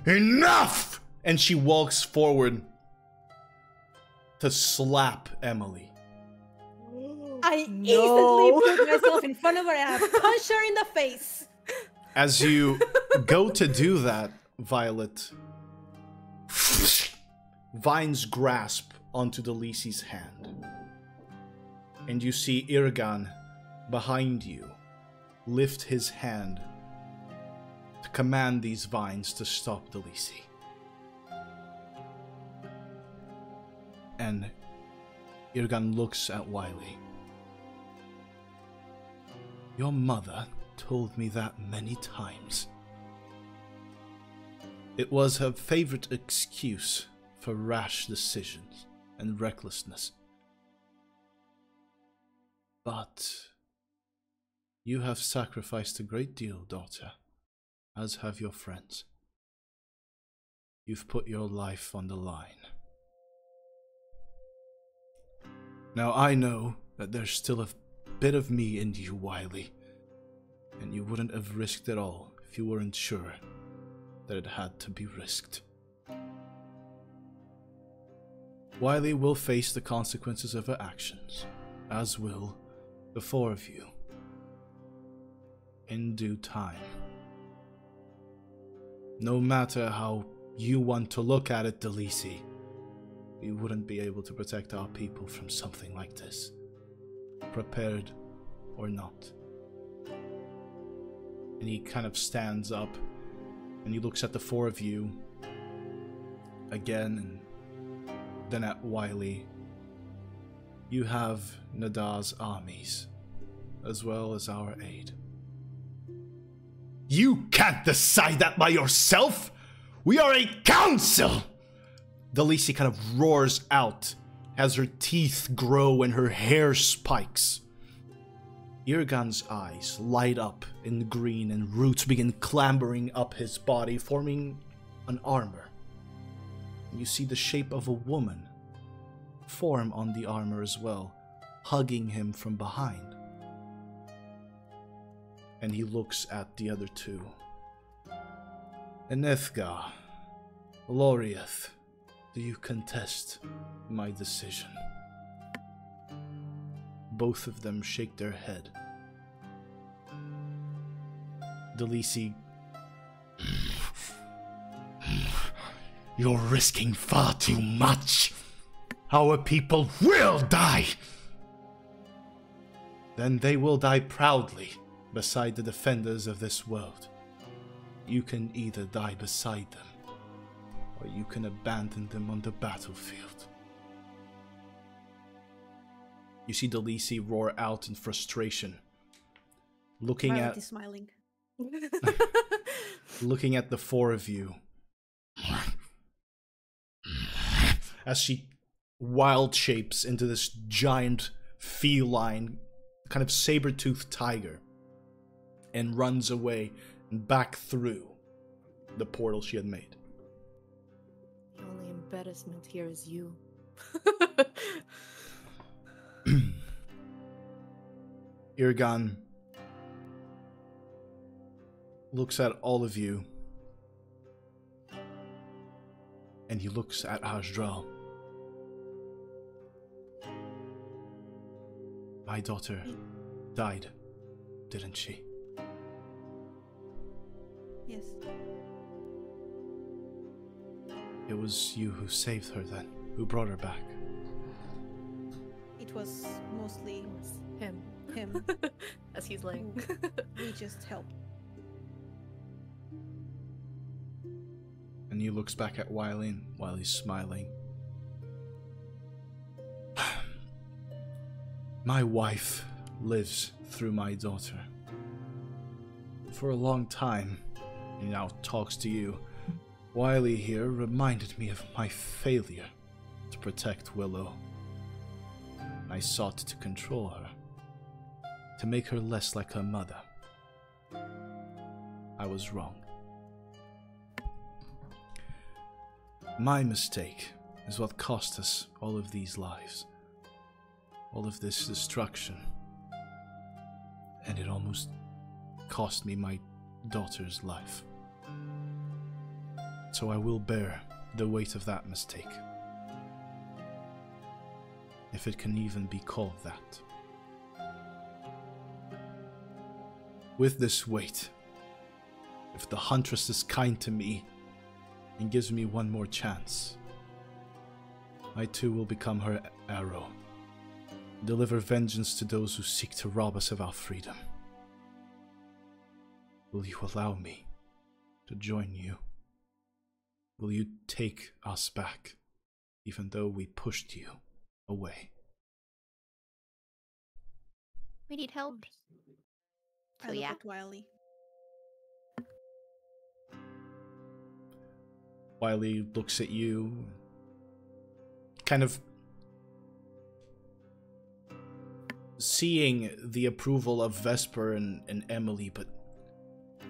Enough! And she walks forward to slap Emily. I instantly put myself in front of her and I punch her in the face. As you go to do that, Violet, vines grasp onto Delisi's hand. And you see Irgan behind you lift his hand to command these vines to stop Delisi. And Irgan looks at Wily. Your mother told me that many times. It was her favorite excuse for rash decisions and recklessness. But you have sacrificed a great deal, daughter, as have your friends. You've put your life on the line. Now I know that there's still a bit of me in you, Wily, and you wouldn't have risked it all if you weren't sure that it had to be risked. Wily will face the consequences of her actions, as will the four of you, in due time. No matter how you want to look at it, Delisi, we wouldn't be able to protect our people from something like this, prepared or not. And he kind of stands up and he looks at the four of you again and then at Wily. You have Nadar's armies, as well as our aid. You can't decide that by yourself! We are a council! Delisi kind of roars out as her teeth grow and her hair spikes. Irgan's eyes light up in green and roots begin clambering up his body, forming an armor. And you see the shape of a woman form on the armor as well, hugging him from behind. And he looks at the other two. Enethgar, Loriath, do you contest my decision? Both of them shake their head. Delisi, you're risking far too much. Our people will die. Then they will die proudly beside the defenders of this world. You can either die beside them, or you can abandon them on the battlefield. You see Delisi roar out in frustration, looking Violet at is smiling. looking at the four of you as she wild shapes into this giant feline, kind of saber-toothed tiger, and runs away and back through the portal she had made. The only embarrassment here is you. Irgan looks at all of you, and he looks at Hajdral. My daughter died, didn't she? Yes. It was you who saved her then, who brought her back. It was mostly Him. him. As he's laying. We just helped. And he looks back at Wylene while he's smiling. My wife lives through my daughter. For a long time, he now talks to you. Wiley here reminded me of my failure to protect Willow. I sought to control her, to make her less like her mother. I was wrong. My mistake is what cost us all of these lives, all of this destruction, and it almost cost me my daughter's life. So I will bear the weight of that mistake, if it can even be called that. With this weight, if the Huntress is kind to me and gives me one more chance, I too will become her arrow, deliver vengeance to those who seek to rob us of our freedom. Will you allow me to join you? Will you take us back, even though we pushed you away? We need help. I So look yeah. at Wiley. Wiley looks at you, kind of seeing the approval of Vesper and Emily, but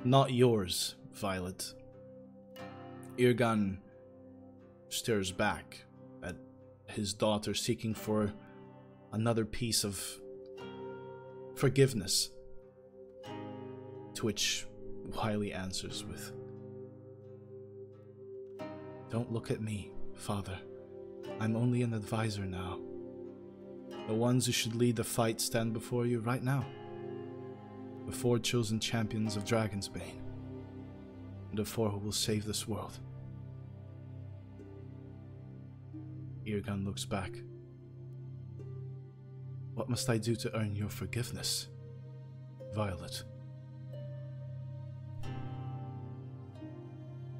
not yours, Violet. Irgan stares back at his daughter, seeking for another piece of forgiveness, to which Wiley answers with, "Don't look at me, Father. I'm only an advisor now. The ones who should lead the fight stand before you right now. The 4 chosen champions of Dragonsbane. The 4 who will save this world." Irgan looks back. "What must I do to earn your forgiveness, Violet?"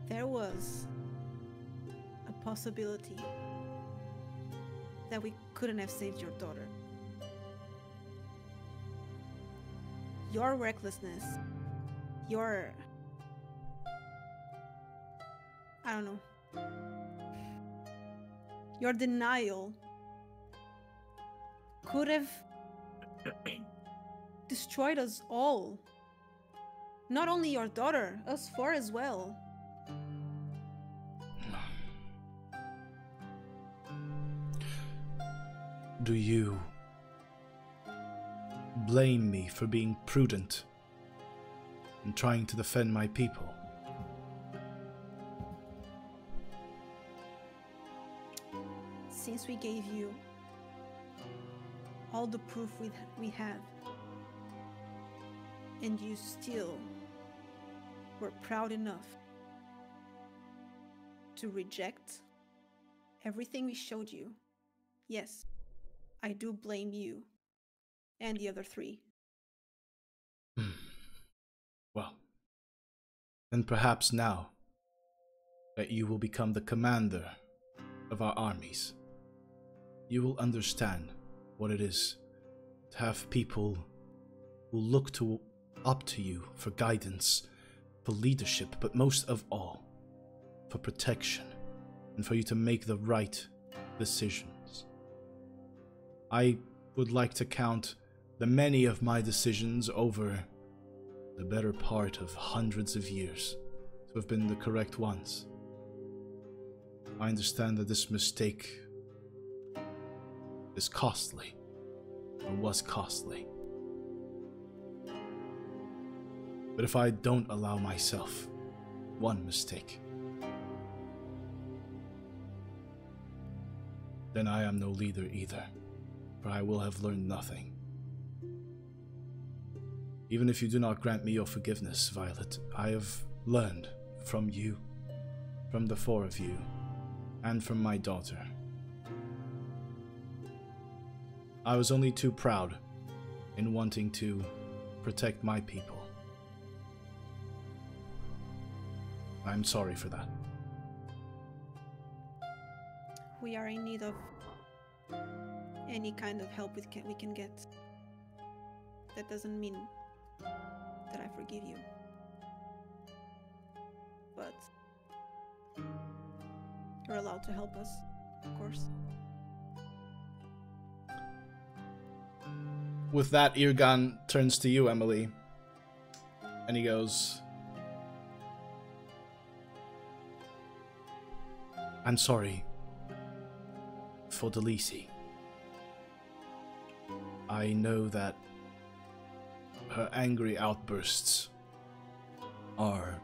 There was a possibility that we couldn't have saved your daughter. Your recklessness, your... I don't know. Your denial could have destroyed us all. Not only your daughter, us 4 as well. Do you blame me for being prudent and trying to defend my people? Since we gave you all the proof we have, and you still were proud enough to reject everything we showed you, yes, I do blame you and the other 3. Well, then perhaps now that you will become the commander of our armies, you will understand what it is to have people who look up to you for guidance, for leadership, but most of all, for protection, and for you to make the right decisions. I would like to count the many of my decisions over the better part of hundreds of years to have been the correct ones. I understand that this mistake is costly, or was costly. But if I don't allow myself one mistake, then I am no leader either, for I will have learned nothing. Even if you do not grant me your forgiveness, Violet, I have learned from you, from the four of you, and from my daughter. I was only too proud in wanting to protect my people. I'm sorry for that. We are in need of any kind of help we can get. That doesn't mean that I forgive you. But you're allowed to help us, of course. With that, Irgan turns to you, Emily, and he goes, I'm sorry for Delisi. I know that her angry outbursts are,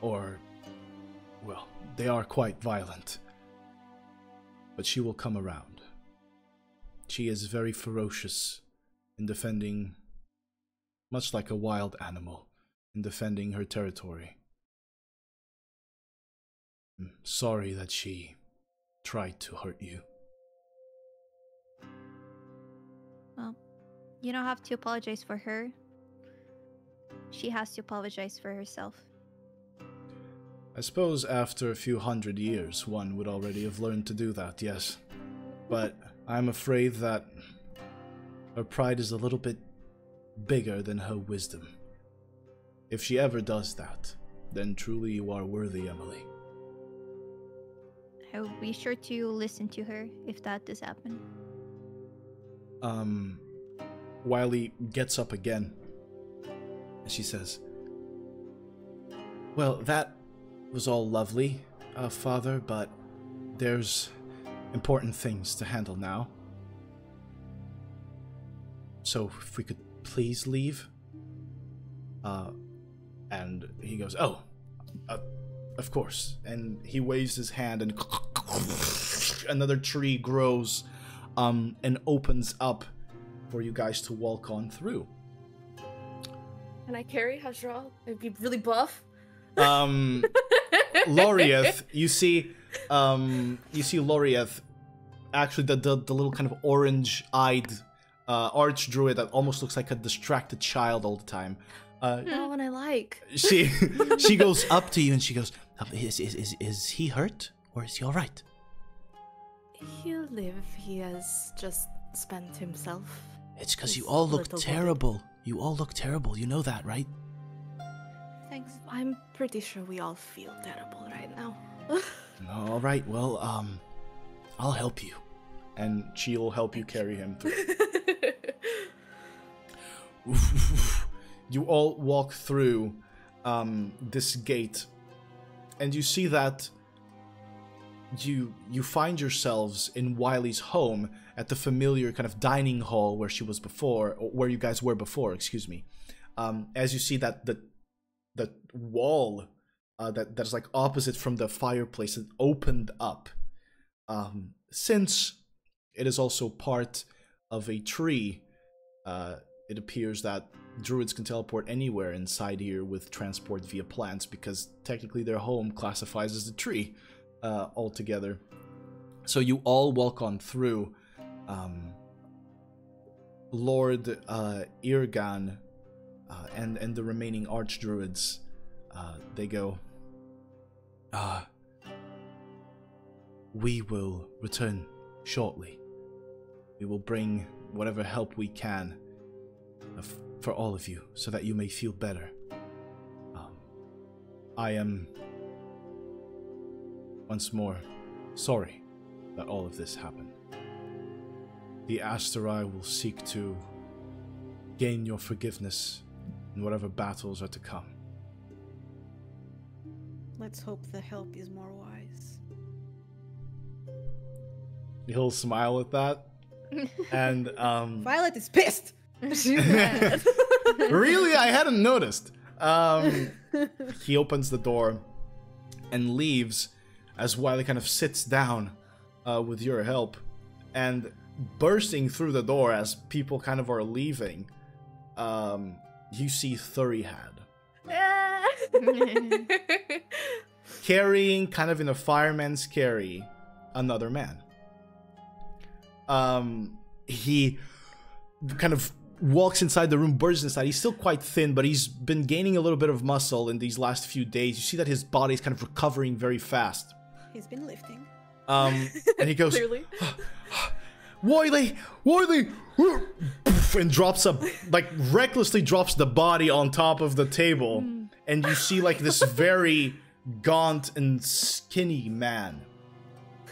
well, they are quite violent. But she will come around. She is very ferocious in defending, much like a wild animal, in defending her territory. I'm sorry that she tried to hurt you. Well, you don't have to apologize for her. She has to apologize for herself. I suppose after a few hundred years, one would already have learned to do that, yes. But I'm afraid that her pride is a little bit bigger than her wisdom. If she ever does that, then truly you are worthy, Emily. I will be sure to listen to her if that does happen. Wiley gets up again, and she says, well, that was all lovely, Father, but there's important things to handle now. So if we could please leave? And he goes, oh, of course. And he waves his hand and another tree grows and opens up for you guys to walk on through. Can I carry Hajral? It'd be really buff. Lorieth, you see Lorieth, actually the little kind of orange-eyed archdruid that almost looks like a distracted child all the time. Not what I like. She goes up to you and she goes, is he hurt or is he all right? He'll live. He has just spent himself. It's because you all look terrible. You all look terrible. You know that, right? Thanks. I'm pretty sure we all feel terrible right now. All right. Well, I'll help you, and she'll help you carry him through. You all walk through this gate, and you see that you find yourselves in Wiley's home at the familiar kind of dining hall where she was before, or where you guys were before, excuse me. As you see that the wall that's like opposite from the fireplace is opened up. Since it is also part of a tree, it appears that druids can teleport anywhere inside here with transport via plants, because technically their home classifies as a tree altogether. So you all walk on through. Lord Irgan and the remaining archdruids, they go, we will return shortly. We will bring whatever help we can for all of you, so that you may feel better. I am, once more, sorry that all of this happened. The Asterai will seek to gain your forgiveness in whatever battles are to come. Let's hope the help is more wise. He'll smile at that. And, Violet is pissed! She's mad. really? I hadn't noticed. He opens the door and leaves as Wiley kind of sits down with your help. And bursting through the door as people kind of are leaving, you see Thurihad. Carrying, kind of in a fireman's carry, another man. He kind of walks inside the room, bursts inside. He's still quite thin, but he's been gaining a little bit of muscle in these last few days. You see that his body is kind of recovering very fast. He's been lifting. And he goes, Clearly. Wiley, and drops recklessly drops the body on top of the table. And you see like this very gaunt and skinny man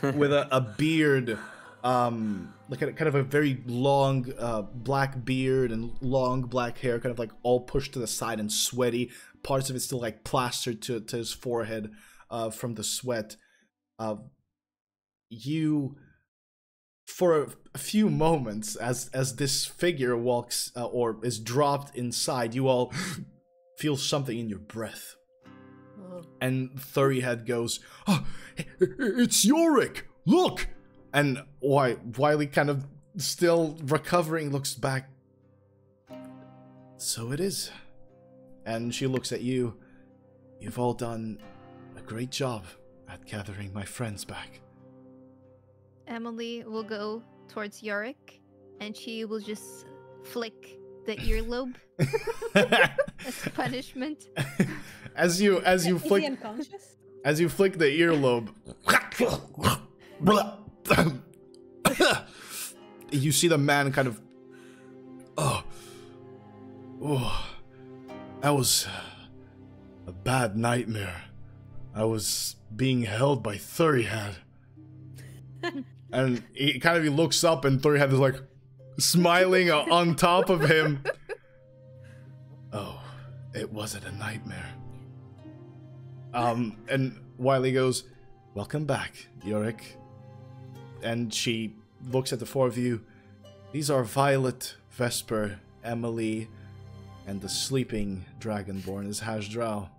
with a beard, like kind of a very long black beard and long black hair, kind of like all pushed to the side and sweaty. Parts of it still like plastered to his forehead from the sweat. You, for a few moments, as this figure walks or is dropped inside, you all feel something in your breath. And Thurihad goes, "Oh, it's Yorick! Look!" And Wiley, kind of still recovering, looks back. So it is. And she looks at you. You've all done a great job at gathering my friends back. Emily will go towards Yorick, and she will just flick the earlobe as punishment. As you Is he flick unconscious? as you flick the earlobe, you see the man kind of, that was a bad nightmare. I was being held by Thurihad. And he looks up, and Thurihad is like smiling on top of him. Oh, it wasn't a nightmare. And Wiley goes, "Welcome back, Yorick." And she looks at the four of you. These are Violet, Vesper, Emily, and the sleeping dragonborn is Hashdral.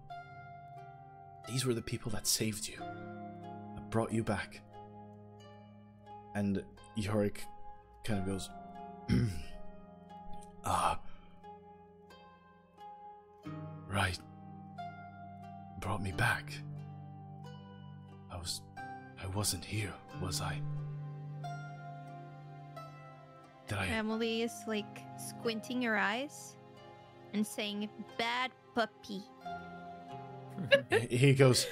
These were the people that saved you, that brought you back. And Yorick kind of goes, right. Brought me back. I wasn't here, was I? Did I? Emily is like squinting her eyes and saying, "Bad puppy." He goes,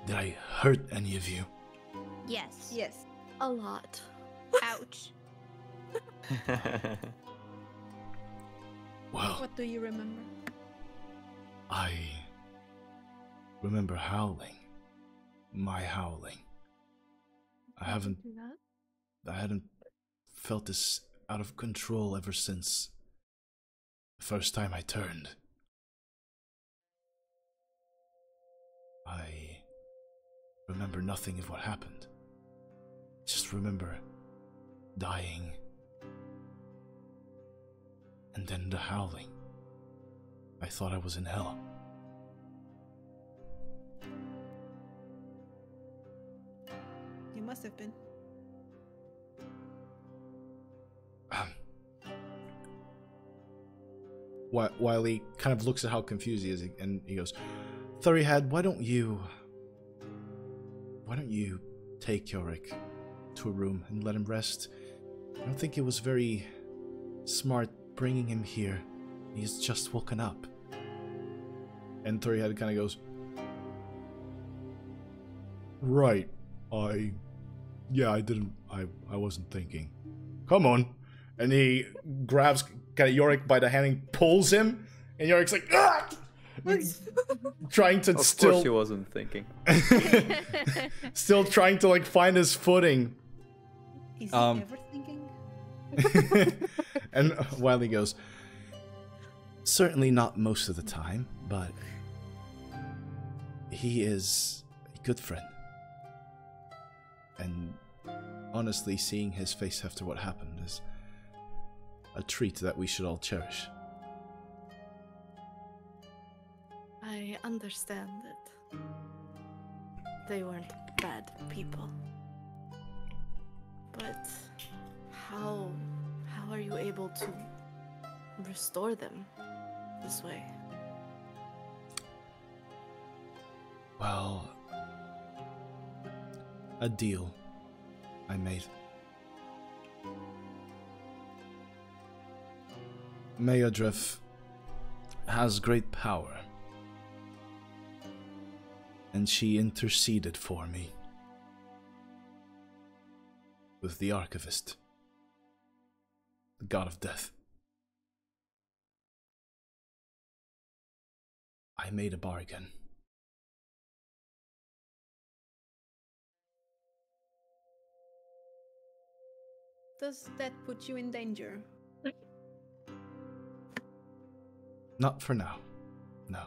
"Did I hurt any of you?" Yes. Yes. A lot. Ouch. Well, What do you remember? I remember howling. My howling. I hadn't felt this out of control ever since the first time I turned. I remember nothing of what happened. Just remember dying. And then the howling. I thought I was in hell. You must have been. Wiley kind of looks at how confused he is, and he goes, "Thurihad, why don't you take Yorick to a room and let him rest? I don't think it was very smart bringing him here. He's just woken up." And Thurihad kind of goes, "Right, I wasn't thinking." come on. And he grabs kind of Yorick by the hand and pulls him. And Yorick's like, ah! Trying to Of still... course he wasn't thinking. Still trying to, like, find his footing. Is he ever thinking? And Wiley goes, certainly not most of the time, but he is a good friend. And honestly, seeing his face after what happened is a treat that we should all cherish. I understand that they weren't bad people. But how are you able to restore them this way? Well, a deal I made. Meodrif has great power, and she interceded for me with the Archivist, the god of death. I made a bargain. Does that put you in danger? Not for now, no.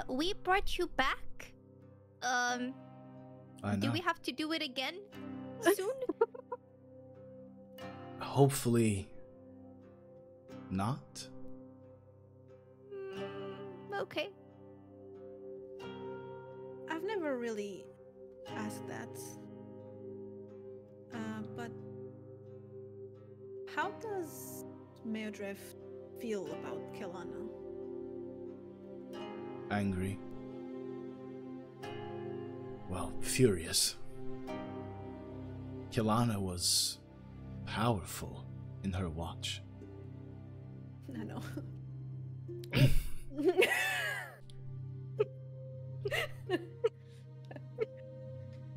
We brought you back. I know. Do we have to do it again soon? Hopefully not. Okay. I've never really asked that. But how does Meodrif feel about Quelana? Angry. Well, furious. Quelana was powerful in her watch. I know.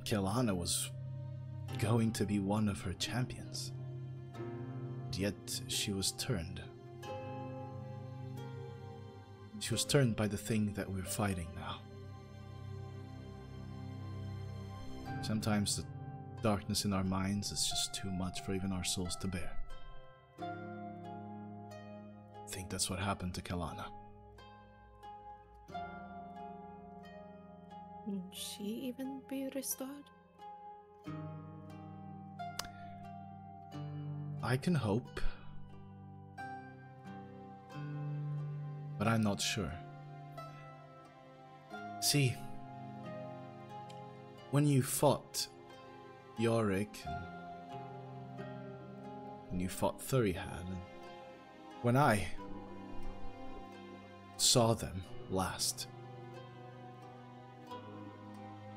Quelana was going to be one of her champions. Yet she was turned. She was turned by the thing that we're fighting now. Sometimes the darkness in our minds is just too much for even our souls to bear. I think that's what happened to Quelana. Will she even be restored? I can hope, but I'm not sure. See, when you fought Yorick and you fought Thurihad, and when I saw them last,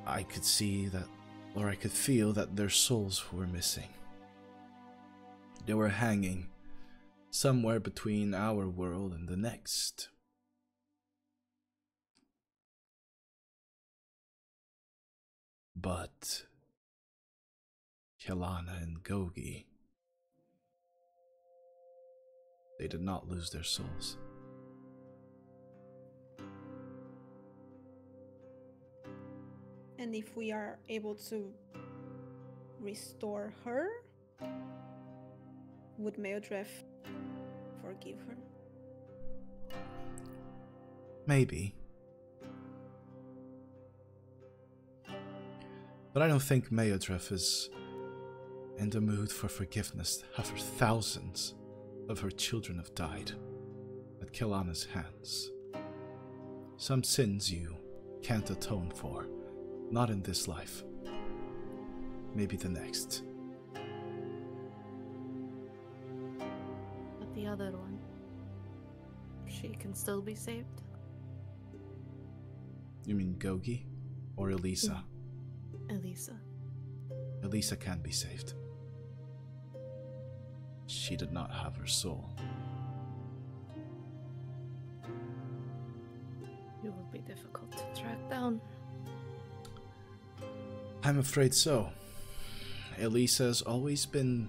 I could see that, or I could feel that their souls were missing. They were hanging somewhere between our world and the next. But Quelana and Gogi, they did not lose their souls. And if we are able to restore her, would Meodrif forgive her? Maybe. But I don't think Meodrif is in the mood for forgiveness after thousands of her children have died at Quelana's hands. Some sins you can't atone for, not in this life. Maybe the next. But the other one, she can still be saved? You mean Gogi or Elisa? Elisa. Elisa can be saved. She did not have her soul. You will be difficult to track down. I'm afraid so. Elisa's always been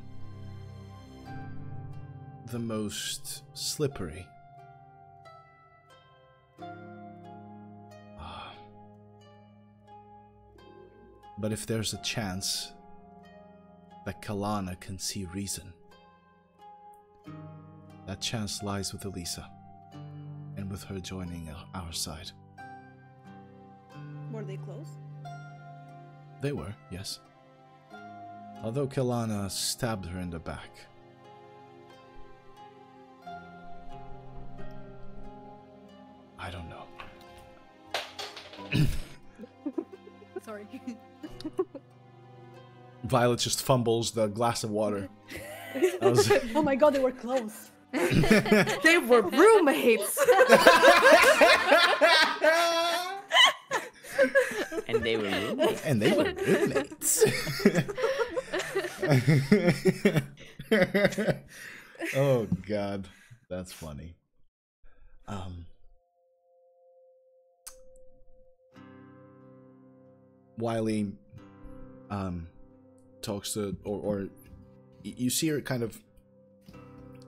the most slippery. But if there's a chance that Quelana can see reason, that chance lies with Elisa, and with her joining our side. Were they close? They were, yes. Although Quelana stabbed her in the back. I don't know. Sorry. Violet just fumbles the glass of water. Oh my god, they were close. They were roommates. And they were roommates. And they were roommates. Oh god, that's funny. Wiley talks to, or you see her kind of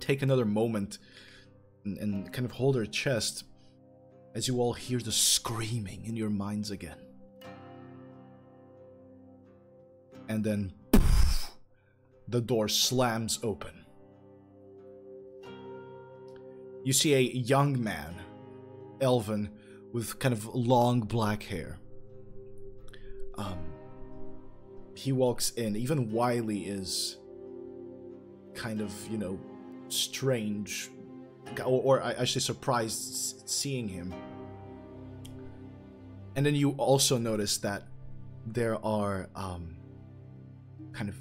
take another moment and kind of hold her chest as you all hear the screaming in your minds again. And then poof, the door slams open. You see a young man, elven, with kind of long black hair. He walks in. Even Wiley is kind of, strange, or I should say surprised seeing him. And then you also notice that there are kind of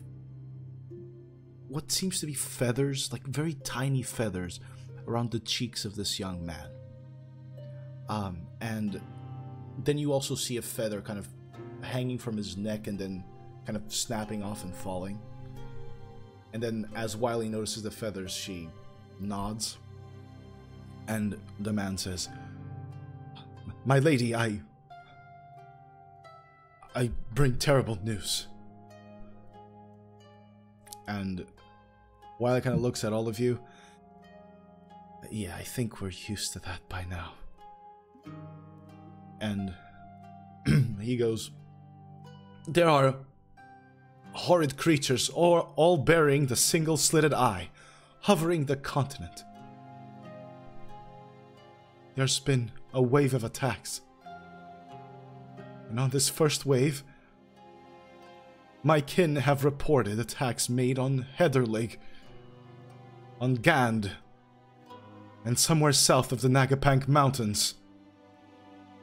what seems to be feathers, like very tiny feathers, around the cheeks of this young man. And then you also see a feather kind of hanging from his neck and then kind of snapping off and falling. And then as Wiley notices the feathers, she nods. And the man says, "My lady, I bring terrible news." And Wiley kind of looks at all of you. "Yeah, I think we're used to that by now." And he goes, "There are horrid creatures, all bearing the single-slitted eye, hovering the continent. There's been a wave of attacks. And on this first wave, my kin have reported attacks made on Heatherlake, on Gandh, and somewhere south of the Nagapank Mountains,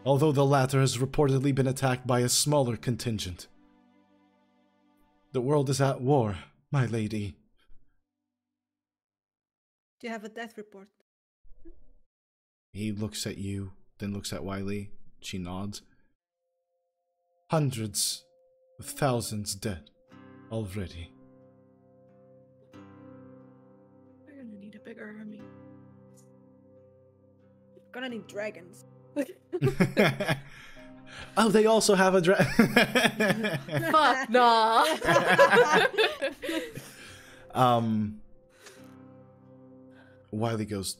although the latter has reportedly been attacked by a smaller contingent. The world is at war, my lady." Do you have a death report? He looks at you, then looks at Wiley. She nods. "Hundreds of thousands dead already." We're gonna need a bigger army. Gonna need dragons. Oh, they also have a Fuck nah. Wiley goes,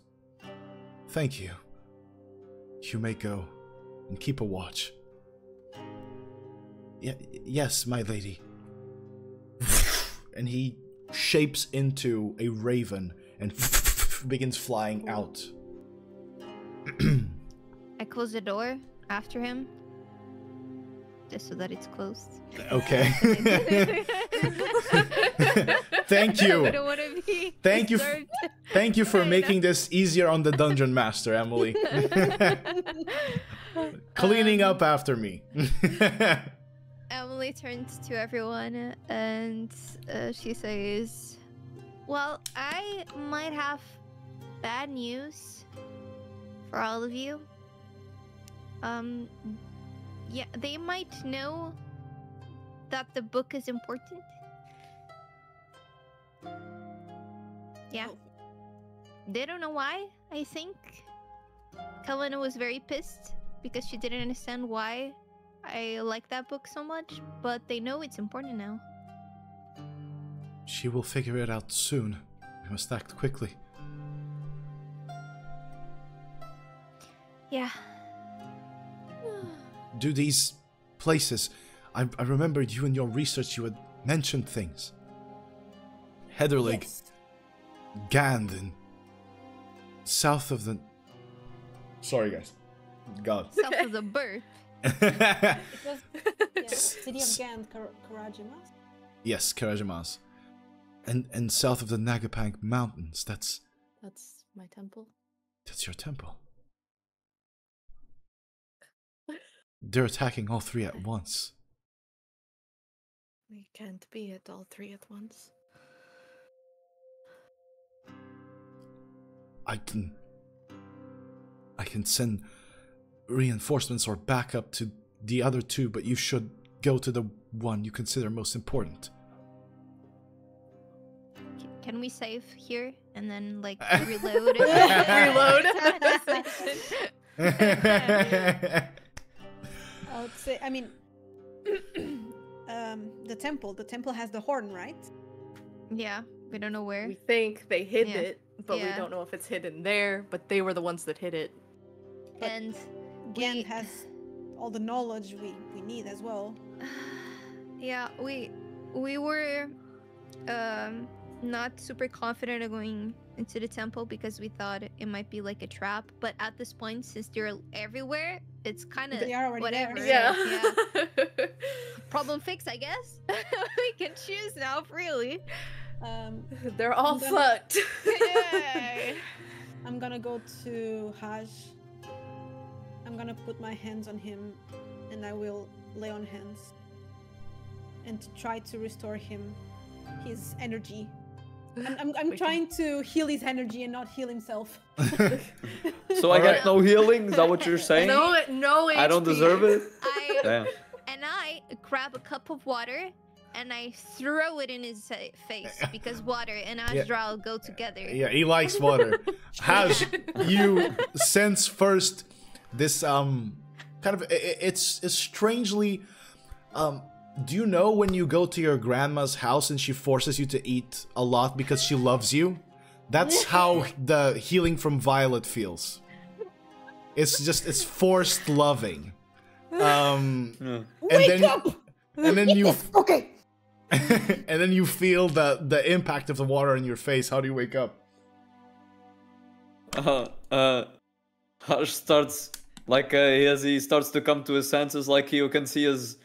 "Thank you. You may go and keep a watch." Yes, my lady." And he shapes into a raven and begins flying out. I close the door after him, just so that it's closed. Okay. Thank you. I don't want to be Thank you. disturbed. Thank you for I making this easier on the dungeon master, Emily. Cleaning up after me. Emily turns to everyone and she says, "Well, I might have bad news for all of you. Yeah, they might know that the book is important. Yeah. They don't know why, I think. Quelana was very pissed because she didn't understand why I like that book so much, but they know it's important now." She will figure it out soon. We must act quickly. Yeah. Do these places... I remembered you in your research, you had mentioned things. Heatherleg, Yes. Gandh, and south of the... Sorry, guys. God. South of the birth. It was city of Gandh, Karajimas. Yes, Karajimas. And south of the Nagapang Mountains. That's my temple. That's your temple. They're attacking all three at once. We can't be at all three at once. I can send reinforcements or backup to the other two, but you should go to the one you consider most important. Can we save here and then like reload? I would say, I mean, the temple has the horn, right? Yeah, we don't know where. We think they hid Yeah. it, but we Yeah. don't know if it's hidden there. But they were the ones that hid it. And Gandh has all the knowledge we need as well. yeah, we were not super confident of going into the temple because we thought it might be like a trap. But at this point, since they're everywhere, it's kind of They are already there. whatever. Yeah. Problem fixed, I guess. We can choose now, really. They're all I'm gonna- fucked. Yay. I'm gonna go to Haj. I'm gonna put my hands on him, and I will lay on hands, and to try to restore him his energy. I'm We trying to heal his energy and not heal himself. So I get no healing? Is that what you're saying? No I don't HP. deserve it? I Damn. grab a cup of water and I throw it in his face because water and Astral go together. Yeah, he likes water. Haj, you sense first this kind of it's strangely do you know when you go to your grandma's house and she forces you to eat a lot because she loves you? That's how the healing from Violet feels. It's forced loving. And then and then you Okay. and then you feel the impact of the water in your face. How do you wake up? Hush starts like as he starts to come to his senses, like you can see his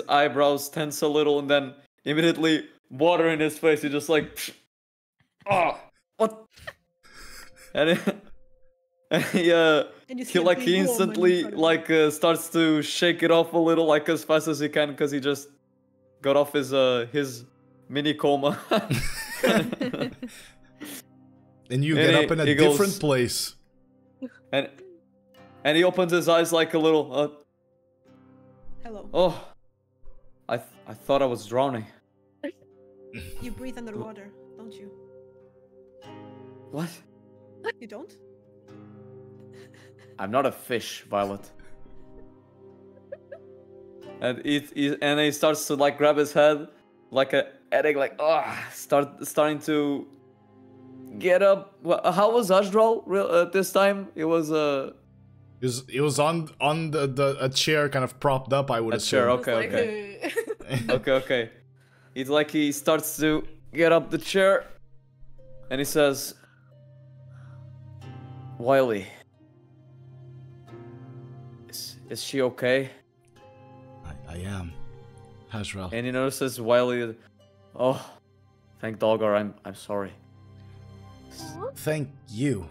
eyebrows tense a little, and then immediately water in his face. He just like, what? And he instantly starts to shake it off a little, like as fast as he can, because he just got off his mini coma. And you get up in a different place. And he opens his eyes like a little. Hello. Oh, I thought I was drowning. You breathe underwater, don't you? What? You don't? I'm not a fish, Violet. And he starts to like grab his head, like a headache, like starting to get up. How was Ashdral this time? It was It was on a chair, kind of propped up. I would assume. chair. Okay. Okay. He starts to get up the chair, and he says, "Wiley, is she okay?" I am, Hazral. And he notices Wiley. Oh, thank Dolgar. I'm sorry. Thank you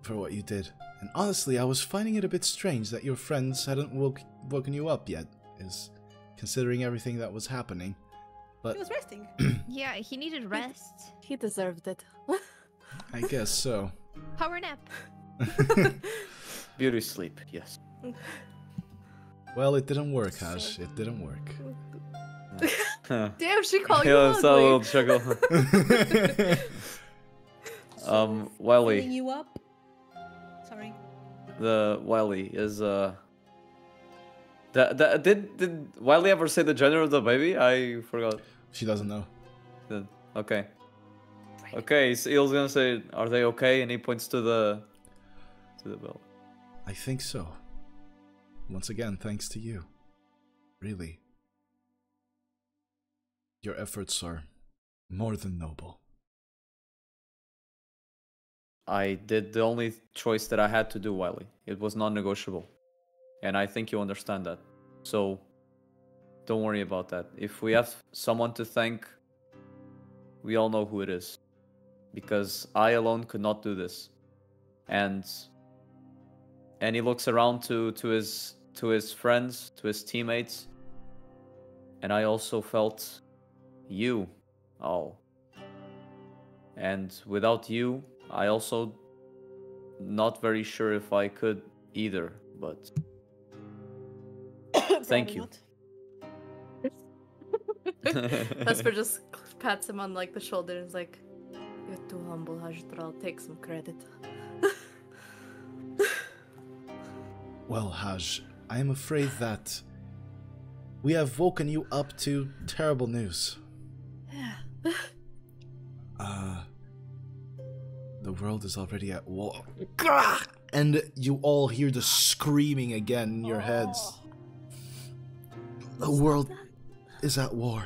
for what you did. And honestly, I was finding it a bit strange that your friends hadn't woken you up yet, considering everything that was happening. But He was resting. Yeah, he needed rest. He deserved it. I guess so. Power nap. Beauty sleep. Yes. Well, it didn't work, Hash. It didn't work. Damn, she called you Yeah, it's a ugly. little chuckle. Wiley. Filling you up. Sorry. The Wiley is did Wiley ever say the gender of the baby? I forgot. She doesn't know. Okay. Okay, so Eel's gonna say, "Are they okay?" And he points to the bell. I think so. Once again, thanks to you. Really. Your efforts are more than noble. I did the only choice that I had to do, Wiley. It was non-negotiable. And I think you understand that. So, don't worry about that. If we have someone to thank, we all know who it is. Because I alone could not do this. And he looks around to his friends, to his teammates. And I also felt you all. And without you, I also not very sure if I could either, but thank you. Vesper just pats him on like the shoulder and is like, "You're too humble, Haj, but I'll take some credit." Well, Haj, I am afraid that we have woken you up to terrible news. Yeah. The world is already at war. And you all hear the screaming again in your heads. The world is at war.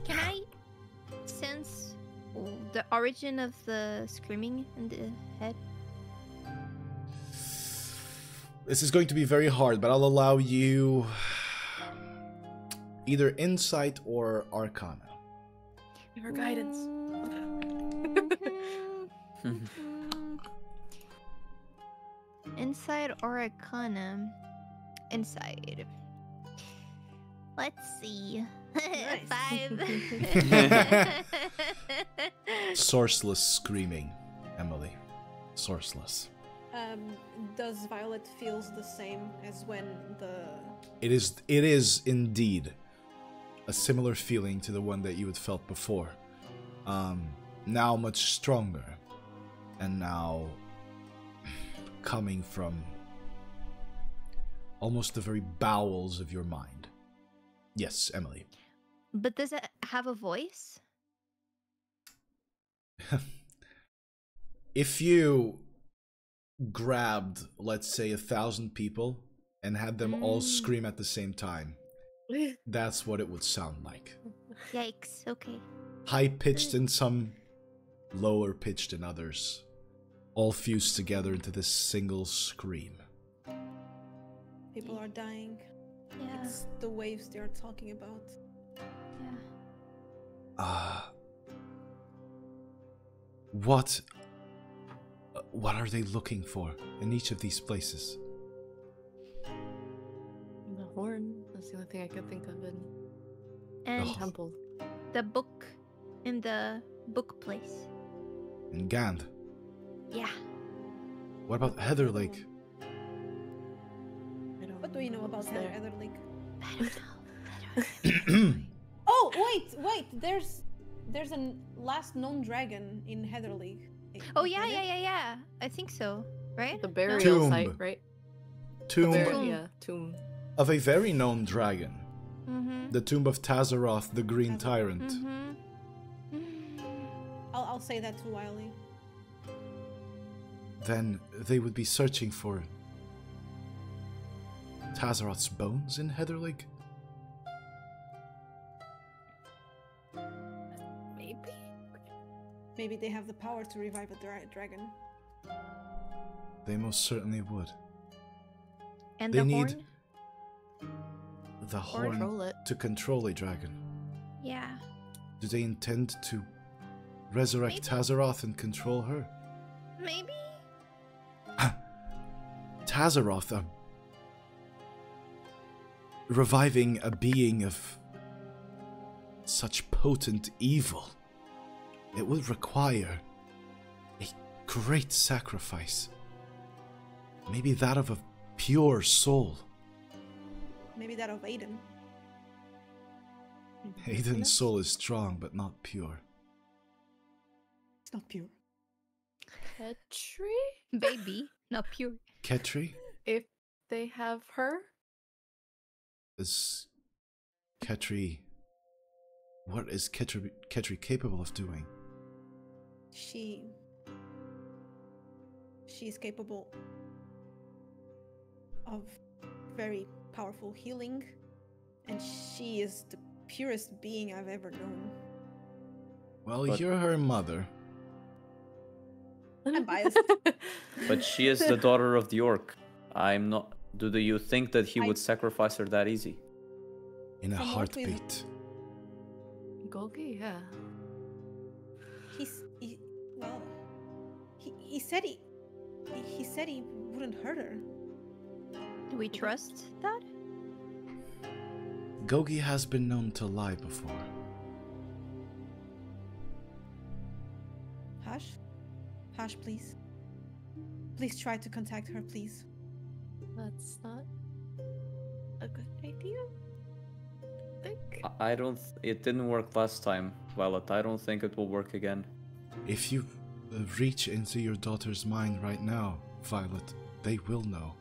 Can I sense the origin of the screaming in the head? This is going to be very hard, but I'll allow you either insight or arcana. Your guidance. Inside or arcana? Inside. Let's see. Nice. 5. Sourceless screaming, Emily. Sourceless. Does Violet feels the same as when the... It is indeed a similar feeling to the one that you had felt before. Now much stronger. And now coming from almost the very bowels of your mind. Yes, Emily. But does it have a voice? If you grabbed, let's say, 1,000 people and had them all scream at the same time, that's what it would sound like. Yikes, okay. High-pitched in some, lower-pitched in others, all fused together into this single scream. People are dying. Yeah. It's the waves they are talking about. Yeah. What are they looking for in each of these places? The horn. That's the only thing I could think of. In And temple. the book in the book place. In Gandh? Yeah. What about Heather Lake? What do you know about Heather Lake? I don't know. Oh, wait! There's a last known dragon in Heather Lake. Oh, yeah. I think so. Right? The burial Tomb. site, right? Tomb Yeah, tomb. of a very known dragon. Mm-hmm. The tomb of Tazaroth, the Green Tyrant. Mm-hmm. I'll say that to Wiley. Then they would be searching for Tazaroth's bones in Heather Lake? Maybe they have the power to revive a dragon. They most certainly would. And They the need horn? the horn control it. to control a dragon. Yeah. Do they intend to resurrect Maybe. Tazaroth and control her? Maybe? Tazaroth, reviving a being of such potent evil. It would require a great sacrifice. Maybe that of a pure soul. Maybe that of Aiden. Aiden's soul is strong, but not pure. It's not pure. Petri? Baby, not pure. Ketri? If they have her? Is Ketri What is Ketri capable of doing? She's capable of very powerful healing, and she is the purest being I've ever known. Well, But- you're her mother. I'm biased. But she is the daughter of the orc. I'm not. Do you think that he would sacrifice her that easy? In a From what we've- heartbeat. Golgi, yeah. He said he wouldn't hurt her. Do we trust that? Gogi has been known to lie before. Hush, please. Please try to contact her, please. That's not a good idea. I think. I don't. It didn't work last time, Violet. I don't think it will work again. If you reach into your daughter's mind right now, Violet, they will know.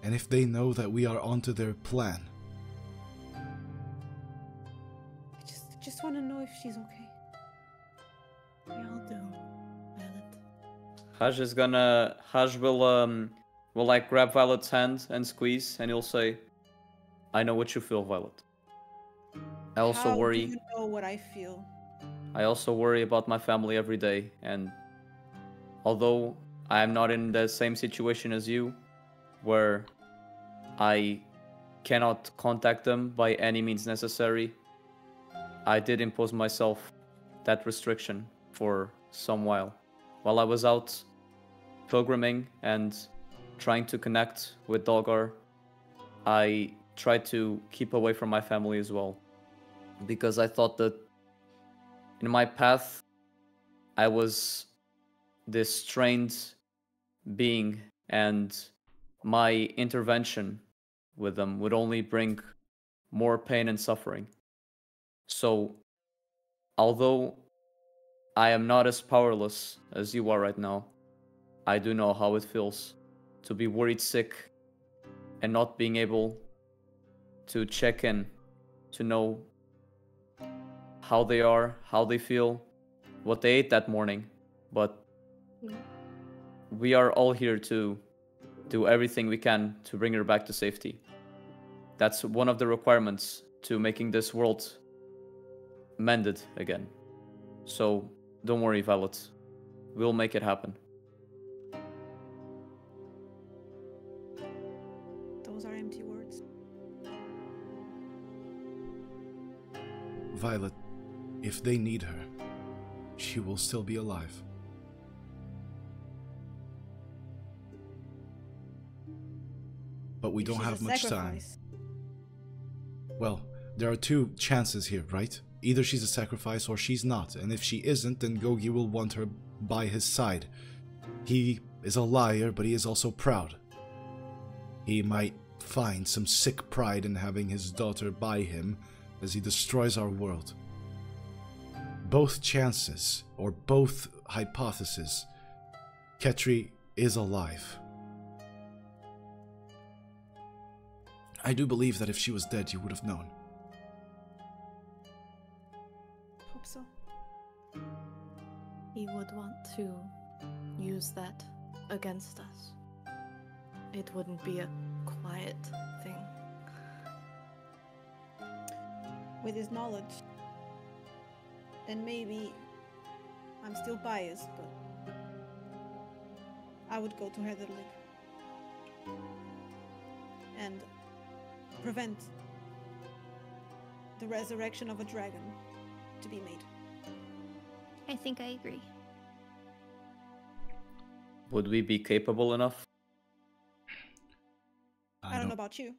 And if they know that we are onto their plan, I just want to know if she's okay. We all do, Violet. Haj will like grab Violet's hand and squeeze, and he'll say, "I know what you feel, Violet. I also How worry. do you know what I feel? I also worry about my family every day, and although I am not in the same situation as you, where I cannot contact them by any means necessary, I did impose myself that restriction for some while I was out pilgriming and trying to connect with Dolgar. I tried to keep away from my family as well, because I thought that in my path I was this strained being, and my intervention with them would only bring more pain and suffering. So, although I am not as powerless as you are right now, I do know how it feels to be worried sick and not being able to check in, to know how they are, how they feel, what they ate that morning. But we are all here to do everything we can to bring her back to safety. That's one of the requirements to making this world mended again. So don't worry, Violet. We'll make it happen. Those are empty words. Violet, if they need her, she will still be alive. But we If don't she's have a much time. sacrifice. Well, there are two chances here, right? Either she's a sacrifice or she's not, and if she isn't, then Gogi will want her by his side. He is a liar, but he is also proud. He might find some sick pride in having his daughter by him as he destroys our world. Both chances, or both hypotheses, Ketri is alive. I do believe that if she was dead, you would have known. Hope so. He would want to use that against us. It wouldn't be a quiet thing. With his knowledge. And maybe I'm still biased, but I would go to Heatherlip and prevent the resurrection of a dragon to be made. I think I agree. Would we be capable enough? I don't know about you.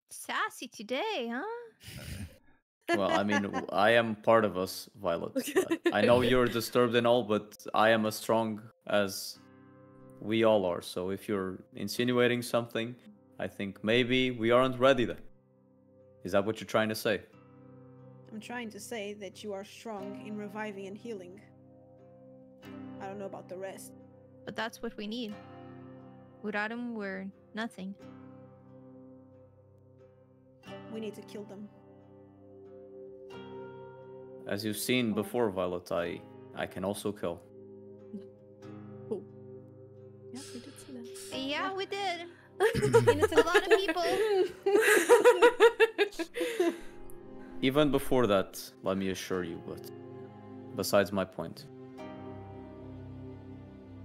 Sassy today, huh? Well, I mean, I am part of us, Violet. I know you're disturbed and all, but I am as strong as we all are. So if you're insinuating something, I think maybe we aren't ready then. Is that what you're trying to say? I'm trying to say that you are strong in reviving and healing. I don't know about the rest. But that's what we need. Without him, we're nothing. we need to kill them. As you've seen before, Violet, I can also kill. Oh. Yeah, we did see that. Yeah, we did. Innocent A lot of people. Even before that, let me assure you, but besides my point.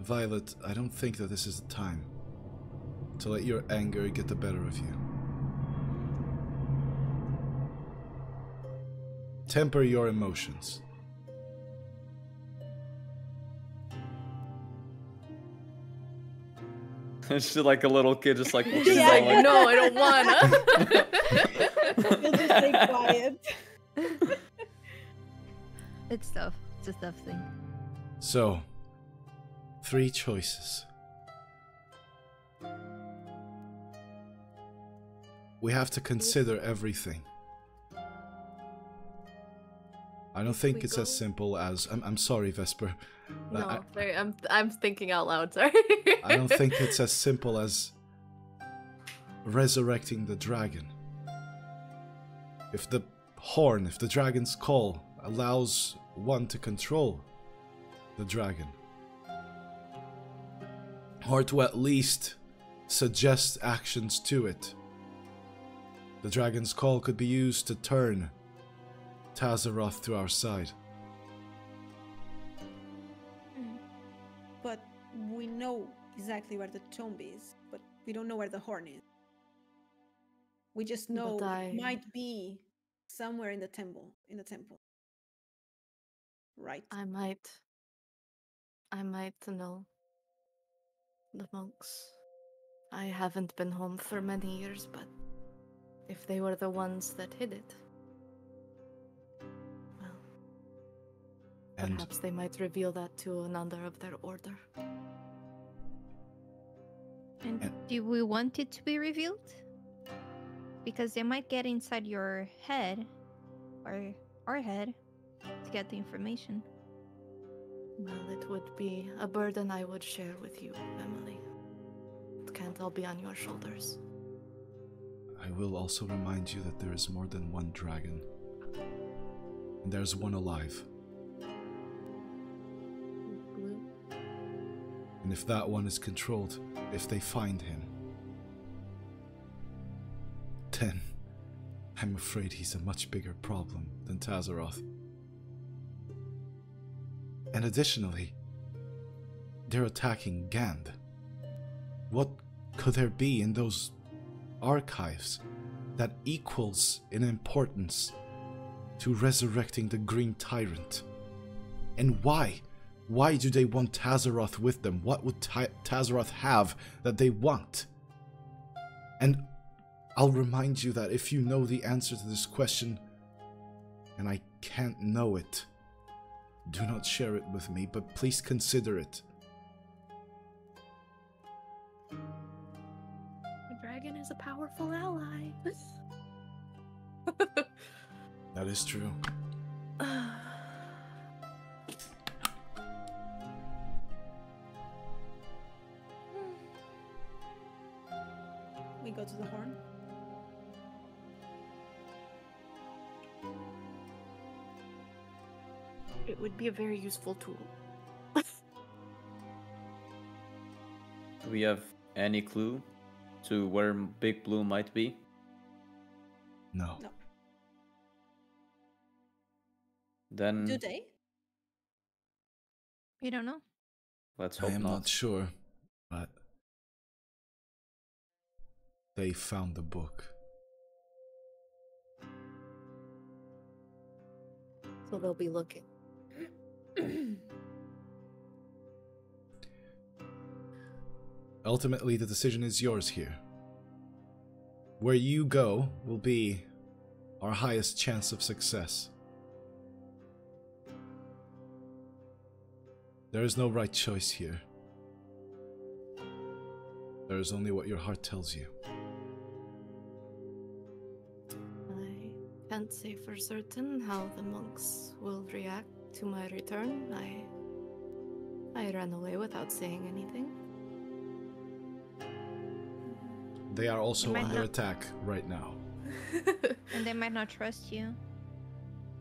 Violet, I don't think that this is the time to let your anger get the better of you. Temper your emotions. She's like a little kid, just like... She's like, no, I don't wanna. You'll just stay quiet. It's tough. It's a tough thing. So, 3 choices. We have to consider everything. I don't think it's as simple as... I'm sorry, Vesper. No, sorry, I'm thinking out loud, sorry. I don't think it's as simple as resurrecting the dragon. If the horn, if the dragon's call allows one to control the dragon, or to at least suggest actions to it, the dragon's call could be used to turn Tazaroth to our side. But we know exactly where the tomb is, but we don't know where the horn is. We just know it might be somewhere in the temple. Right. I might know the monks. I haven't been home for many years, but if they were the ones that hid it, well, perhaps they might reveal that to another of their order. And do we want it to be revealed? Because they might get inside your head, or our head, to get the information. Well, it would be a burden I would share with you, Emily. It can't all be on your shoulders. I will also remind you that there is more than one dragon. And there's one alive. Blue? And if that one is controlled, if they find him, then I'm afraid he's a much bigger problem than Tazaroth. And additionally, they're attacking Gandh. What could there be in those archives that equals in importance to resurrecting the Green Tyrant? And why? Why do they want Tazaroth with them? What would Tazaroth have that they want? And I'll remind you that if you know the answer to this question, and I can't know it, do not share it with me, but please consider it. The dragon is a powerful ally. That is true. We go to the horn. It would be a very useful tool. Do we have any clue to where Big Blue might be? No. No. Then Do they? We don't know. let's I hope am not. not sure, but they found the book. So they'll be looking. Ultimately, the decision is yours here. Where you go will be our highest chance of success. There is no right choice here. There is only what your heart tells you. I can't say for certain how the monks will react to my return. I ran away without saying anything. They are also Might under not- attack right now. And they might not trust you.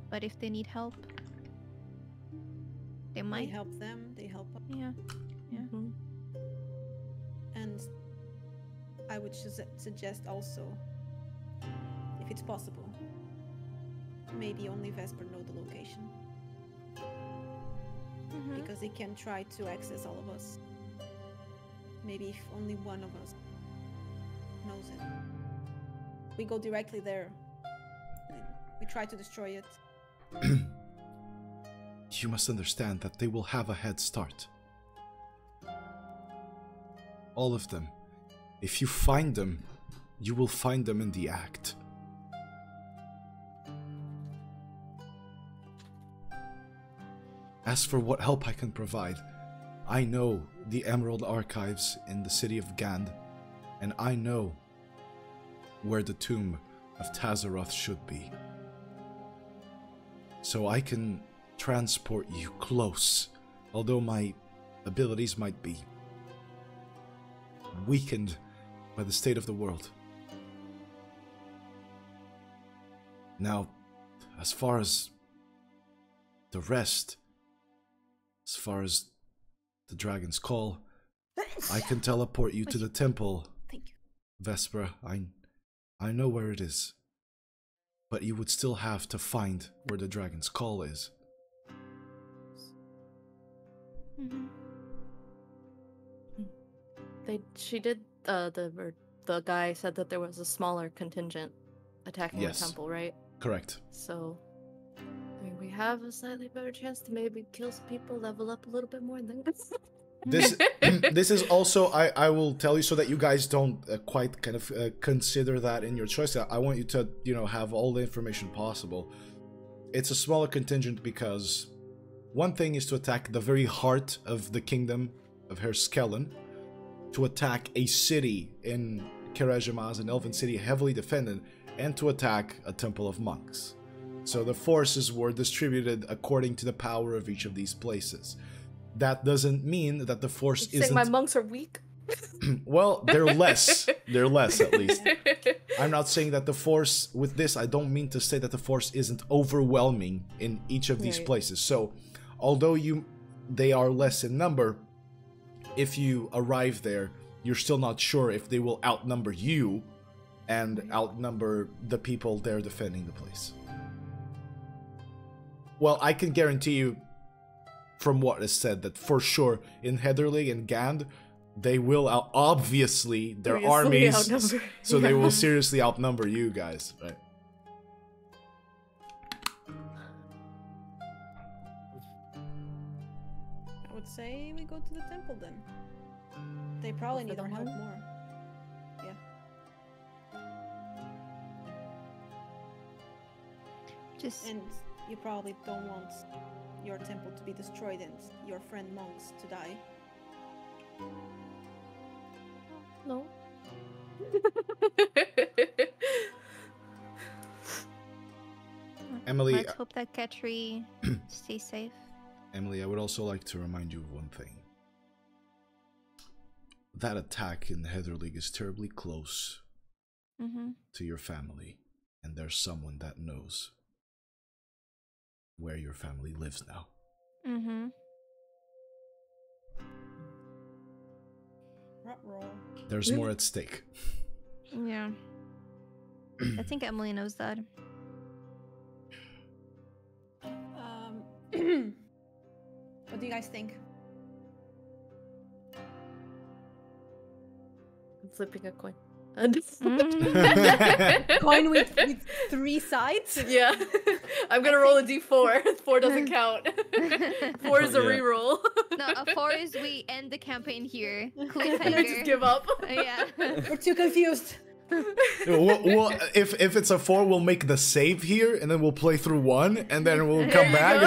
But if they need help, they We might. help them, they help us. Yeah. Yeah. Mhm. And I would suggest also, if it's possible, maybe only Vesper know the location. Mhm. Because they can try to access all of us. Maybe if only one of us knows it. We go directly there. We try to destroy it. You must understand that they will have a head start. All of them. If you find them, you will find them in the act. As for what help I can provide, I know the Emerald Archives in the city of Gandh, and I know where the tomb of Tazaroth should be. So I can transport you close, although my abilities might be weakened by the state of the world. Now, as far as the rest, as far as the Dragon's Call, I can teleport you to the temple. Thank you. Vesper, I know where it is. But you would still have to find where the Dragon's Call is. Mhm. She did. The guy said that there was a smaller contingent attacking Yes. the temple, right? Correct. So, I mean, we have a slightly better chance to maybe kill some people, level up a little bit more, and then. This is also, I will tell you so that you guys don't quite kind of consider that in your choice. I want you to, have all the information possible. It's a smaller contingent because one thing is to attack the very heart of the kingdom of Herskellen, to attack a city in Kerejamaz, an elven city heavily defended, and to attack a temple of monks. So the forces were distributed according to the power of each of these places. That doesn't mean that the force You're saying isn't... my monks are weak? Well, they're less. They're less, at least. I'm not saying that the force... With this, I don't mean to say that the force isn't overwhelming in each of these Right. places. So, although they are less in number, if you arrive there, you're still not sure if they will outnumber you and outnumber the people there defending the place. Well, I can guarantee you, from what is said, that for sure in Heatherly and Gandh, they will obviously their Seriously armies, outnumber. so they Yeah. will seriously outnumber you guys, right? I would say we go to the temple then. They probably For need the our help one? more. Yeah. Just And you probably don't want your temple to be destroyed and your friend monks to die. No. Emily, let's hope that Ketri stays safe. Emily, I would also like to remind you of one thing. That attack in the Heather League is terribly close Mm-hmm. to your family, and there's someone that knows where your family lives now. Mm-hmm. Ruh-roh. There's more at stake. Yeah. I think Emily knows that. What do you guys think? I'm flipping a coin. Coin with 3 sides? Yeah. I'm gonna roll a d4. 4 doesn't count. 4 is a Yeah. reroll. No, a 4 is we end the campaign here. And I Cliffhanger. just give up. Yeah. We're too confused. If it's a 4, we'll make the save here, and then we'll play through 1, and then we'll come back.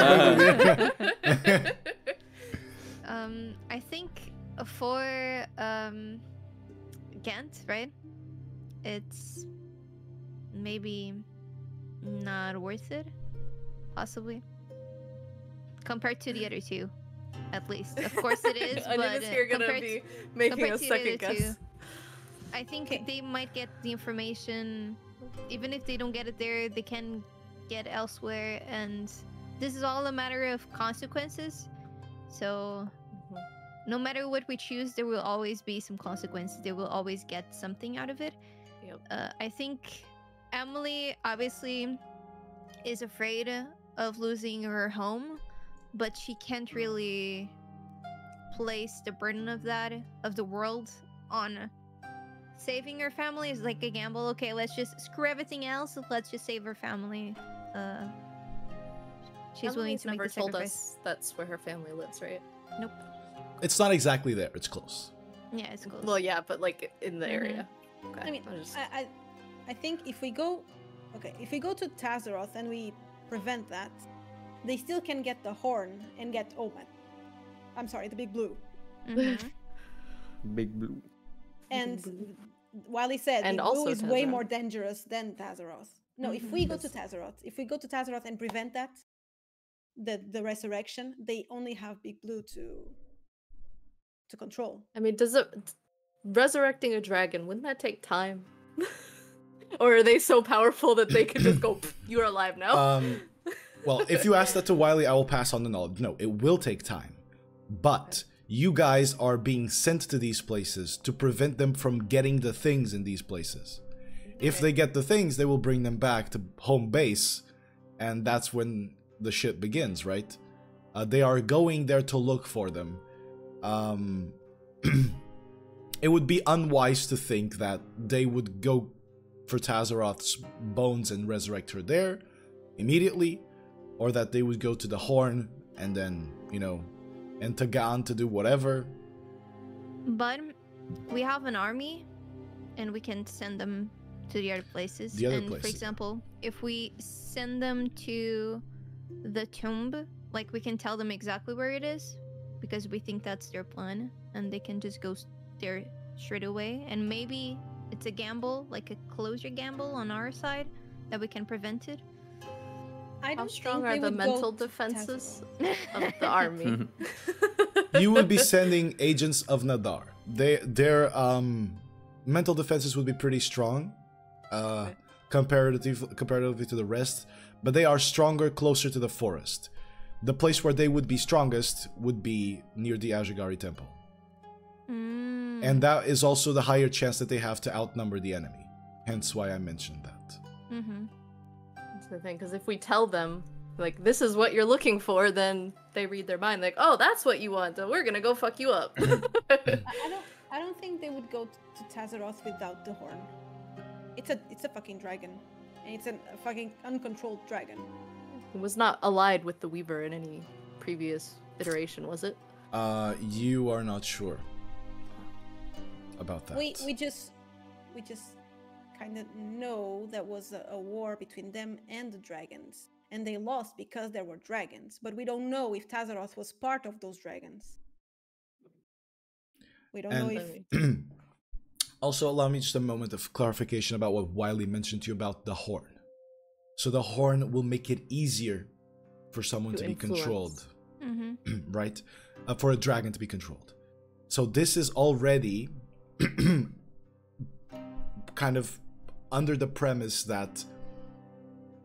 I think for Gandh, right? It's maybe not worth it, possibly, compared to the other two, at least. Of course it is, I but knew you're gonna compared be to- making compared a to the other second guess. two, I think they might get the information even if they don't get it there, they can get elsewhere, and this is all a matter of consequences. So no matter what we choose, there will always be some consequences. They will always get something out of it. Yep. I think Emily obviously is afraid of losing her home, but she can't really place the burden of that, of the world, on saving her family. Is like a gamble. Okay, let's just screw everything else. Let's just save her family. She's willing Emily's to make never the told sacrifice. us that's where her family lives, right? Nope. It's not exactly there. It's close. Yeah, it's close. Well, yeah, but like in the area. Okay. I mean, I'll just- I think if we go, if we go to Tazaroth and we prevent that, they still can get the horn and get Omen. I'm sorry, the big blue. Mhm. Big blue. And Wiley said, And the also blue is way Tazaroth. more dangerous than Tazaroth. No, if we go to Tazaroth and prevent that, the resurrection, they only have big blue to control. I mean, does it resurrecting a dragon, wouldn't that take time? Or are they so powerful that they can just go, "Pff, you're alive now? Well, if you ask that to Wiley, I will pass on the knowledge. No, it will take time. But you guys are being sent to these places to prevent them from getting the things in these places. If they get the things, they will bring them back to home base, and that's when the shit begins, right? They are going there to look for them. It would be unwise to think that they would go for Tazaroth's bones and resurrect her there immediately, or that they would go to the Horn and then, and to Gandh to do whatever. But we have an army, and we can send them to the other places. For example, if we send them to the tomb, like, we can tell them exactly where it is, because we think that's their plan, and they can just go there straight away. And maybe it's a gamble, like a closure gamble on our side, that we can prevent it. I How don't strong think are they the would mental go to defenses Tazaroth. of the army? You would be sending agents of Nadar. Their mental defenses would be pretty strong, comparatively to the rest, but they are stronger closer to the forest. The place where they would be strongest would be near the Ajagari temple. And that is also the higher chance that they have to outnumber the enemy. Hence why I mentioned that. That's the thing, because if we tell them, like, this is what you're looking for, then they read their mind, like, oh, that's what you want, so we're gonna go fuck you up. I don't think they would go to Tazaroth without the horn. It's a fucking dragon, and it's a fucking uncontrolled dragon. It was not allied with the Weaver in any previous iteration, was it? You are not sure about that. We just kind of know that was a war between them and the dragons, and they lost because there were dragons. But we don't know if Tazaroth was part of those dragons. We don't know if. Also, allow me just a moment of clarification about what Wiley mentioned to you about the horn. So the horn will make it easier for someone to be controlled, right? For a dragon to be controlled. So this is already kind of under the premise that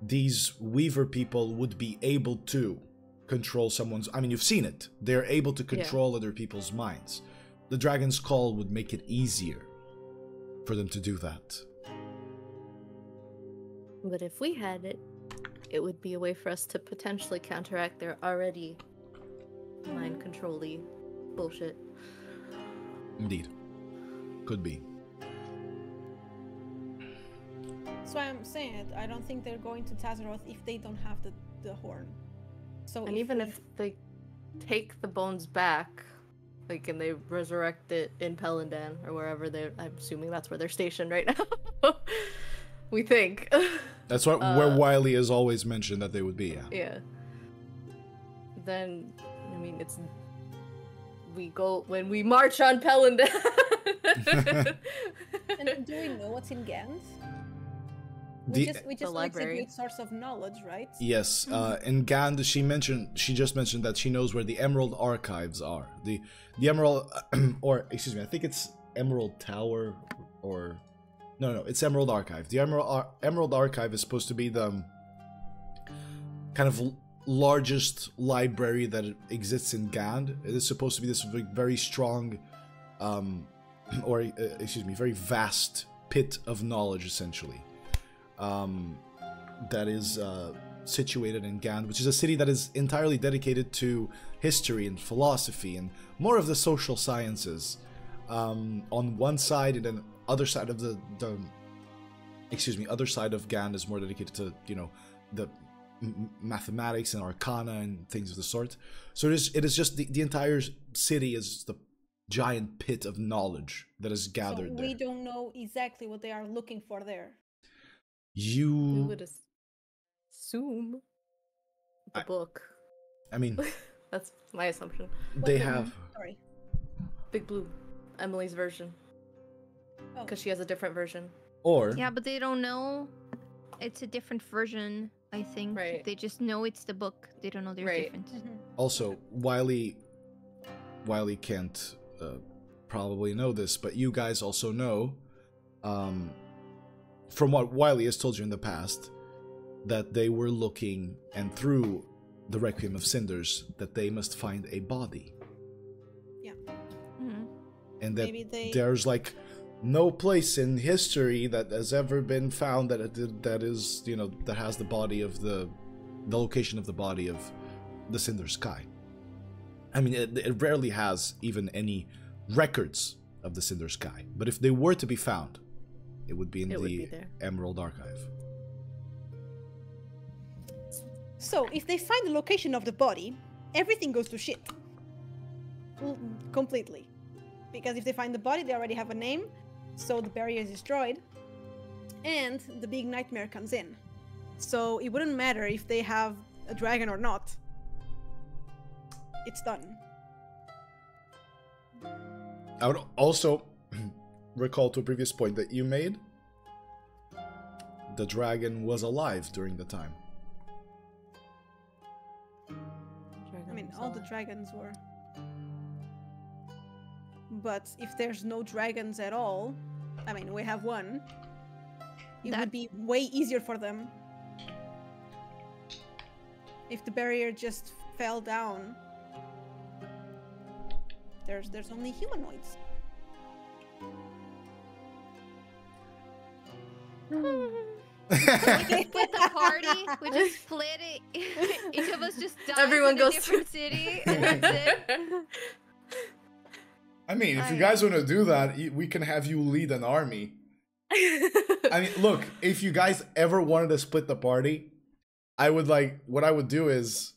these Weaver people would be able to control someone's... I mean, you've seen it. They're able to control other people's minds. The Dragon's Call would make it easier for them to do that. But if we had it, it would be a way for us to potentially counteract their already mind control-y bullshit. Indeed. Could be. That's why I'm saying it. I don't think they're going to Tazaroth if they don't have the horn. So And even if they take the bones back, like, and they resurrect it in Pelindan or wherever I'm assuming that's where they're stationed right now. We think. That's what where Wiley has always mentioned that they would be, yeah. Yeah. Then, I mean, when we march on Pelindan. And do we know what's in Gandh? The- We just know it's a library. great source of knowledge, right? Yes, in Gandh, she just mentioned that she knows where the Emerald Archives are. The Emerald, or excuse me, I think it's Emerald Tower, or No, it's Emerald Archive. The Emerald Archive is supposed to be the kind of largest library that exists in Gandh. It is supposed to be this very strong, very vast pit of knowledge, essentially. That is situated in Gandh, which is a city that is entirely dedicated to history and philosophy and more of the social sciences. On one side, and then other side of other side of Gandh is more dedicated to, the mathematics and arcana and things of the sort. So it is just the entire city is the giant pit of knowledge that is gathered so there. We don't know exactly what they are looking for there. We would assume the book. I mean, That's my assumption. they have. Sorry. Big Blue, Emily's version, Oh. because she has a different version. Or Yeah, but they don't know it's a different version, I think. Right. They just know it's the book. They don't know there's Right. different. also Wiley can't probably know this, but you guys also know, from what Wiley has told you in the past, that they were looking, and through the Requiem of Cinders, that they must find a body. Mhm. And that Maybe they- there's like no place in history that has ever been found that is, that has the body of the location of the body of the Cinder Sky. I mean, it rarely has even any records of the Cinder Sky. But if they were to be found, it would be in It would the be there. Emerald Archive. So, if they find the location of the body, everything goes to shit. Completely. Because if they find the body, they already have a name, so the barrier is destroyed, and the big nightmare comes in. So, it wouldn't matter if they have a dragon or not. It's done. I would also recall to a previous point that you made. The dragon was alive during the time. I mean, all the dragons were. But if there's no dragons at all, I mean, we have one. It would be way easier for them if the barrier just fell down. There's only humanoids. We just split the party. We just split it. Each of us just dies Everyone in goes a different city, and that's it. I mean, if you guys want to do that, we can have you lead an army. I mean, look, if you guys ever wanted to split the party, what I would do is,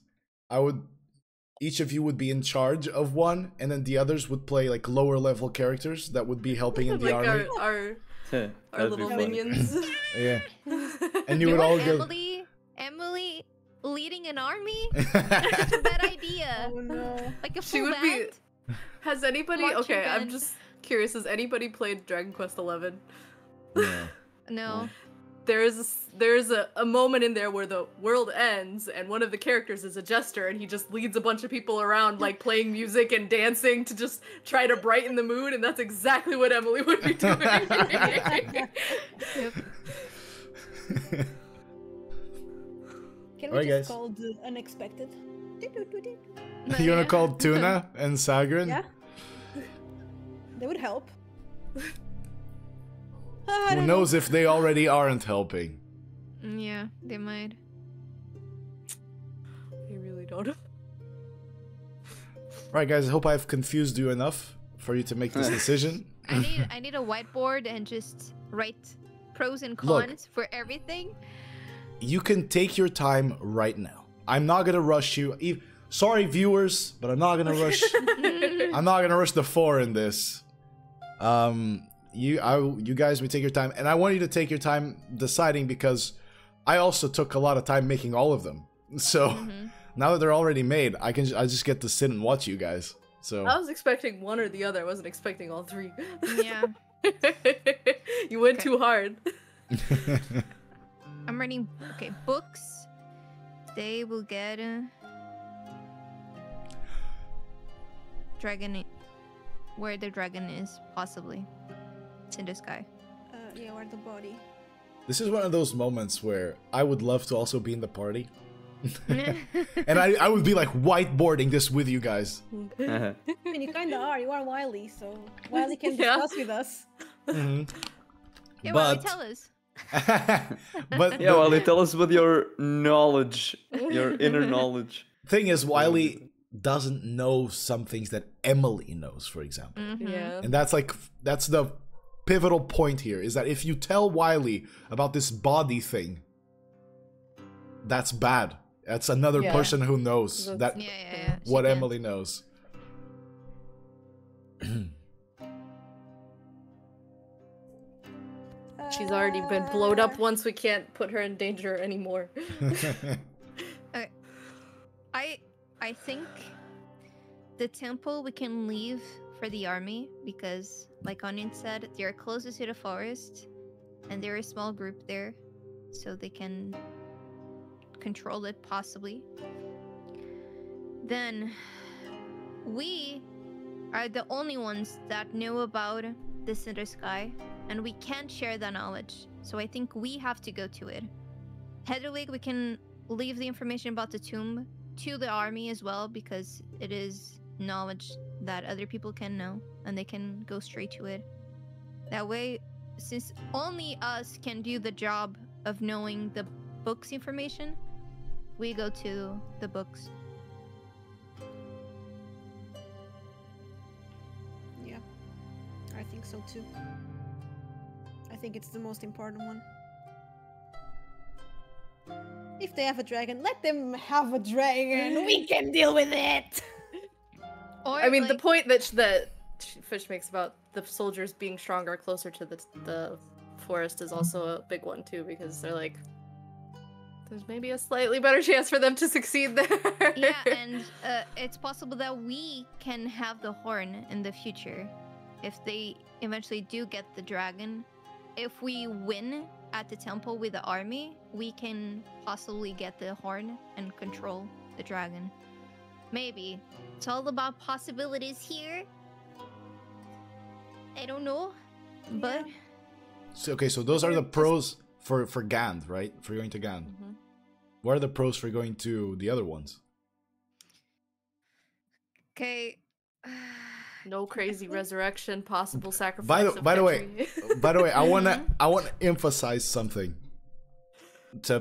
each of you would be in charge of one, and then the others would play like lower level characters that would be helping in the like army. our That'd little be funny. minions. Yeah. And you would all go. Emily leading an army? That's a bad idea. Oh no. Like a She full would be- band? Has anybody? Marching Okay, I'm band. just curious. Has anybody played Dragon Quest XI? No. There's a moment in there where the world ends and one of the characters is a jester and he just leads a bunch of people around like playing music and dancing to just try to brighten the mood, and that's exactly what Emily would be doing. Yep. Can we Alright, just guys. call the unexpected? You wanna call Tuna and Sagrin? Yeah. They would help. I Who don't know. knows if they already aren't helping? Yeah, they might. I really don't know. Right, guys, I hope I've confused you enough for you to make this decision. I need a whiteboard and just write pros and Look. cons for everything. You can take your time right now. I'm not gonna rush you. Sorry, viewers, but I'm not gonna rush. I'm not gonna rush the 4 in this. You guys may take your time, and I want you to take your time deciding, because I also took a lot of time making all of them. So now that they're already made, I just get to sit and watch you guys. So I was expecting one or the other. I wasn't expecting all three. Yeah. You went too hard. I'm reading. Okay, books. They will get dragon. Where the dragon is, possibly. It's in the sky. Yeah, or the body. This is one of those moments where I would love to also be in the party. And I would be like whiteboarding this with you guys. I mean, you kinda are. You are Wiley, so Wiley can discuss with us. Mm-hmm. Yeah, well, tell us. But Yeah, well, tell us with your knowledge, your inner knowledge. thing is, Wiley doesn't know some things that Emily knows, for example. Yeah. And that's the pivotal point here, is that if you tell Wiley about this body thing, that's bad. That's another person who knows that what Emily knows. She's already been blowed up once. We can't put her in danger anymore. Okay. I think the temple we can leave for the army because, like Onion said, they're closest to the forest, and they're a small group there, so they can control it possibly. Then we are the only ones that know about the Cinder Sky, and we can't share that knowledge. So I think we have to go to it. Hedwig, we can leave the information about the tomb to the army as well, because it is knowledge that other people can know, and they can go straight to it. That way, since only us can do the job of knowing the book's information, we go to the books. Yeah, I think so too. I think it's the most important one. If they have a dragon, let them have a dragon. We can deal with it. Or, I mean, the like, point that Fish makes about the soldiers being stronger closer to the forest is also a big one too, because they're like, there's maybe a slightly better chance for them to succeed there. yeah, and it's possible that we can have the horn in the future if they eventually do get the dragon. If we win at the temple with the army, we can possibly get the horn and control the dragon. Maybe. It's all about possibilities here. I don't know, but... So, okay, so those are the pros for Gandh, right? For going to Gandh. Mhm. What are the pros for going to the other ones? Okay. No crazy resurrection, possible sacrifice. By the way, I wanna Mm-hmm. emphasize something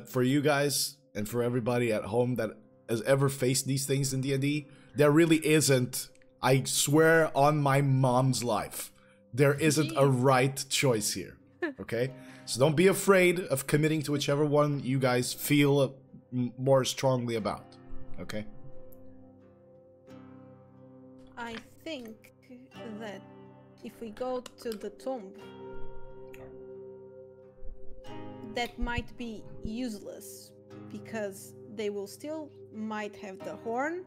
for you guys and for everybody at home that has ever faced these things in D&D. There really isn't. I swear on my mom's life, there isn't a right choice here. Okay, so don't be afraid of committing to whichever one you guys feel more strongly about. Okay. I think that if we go to the tomb, that might be useless because they will still might have the horn.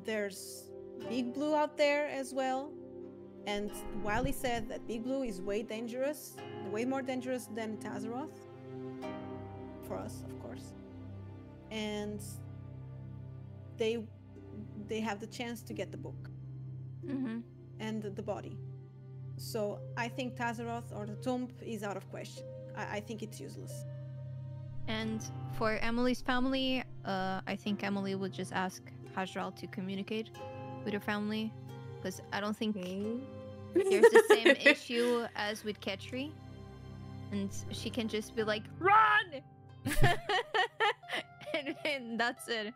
There's Big Blue out there as well, and Wiley said that Big Blue is way dangerous, way more dangerous than Tazaroth for us, of course. And they have the chance to get the book. Mm-hmm. And the body. So I think Tazaroth or the tomb is out of question. I think it's useless. And for Emily's family, I think Emily would just ask Hajral to communicate with her family, because I don't think there's the same issue as with Ketri, and she can just be like, "Run!" and that's it.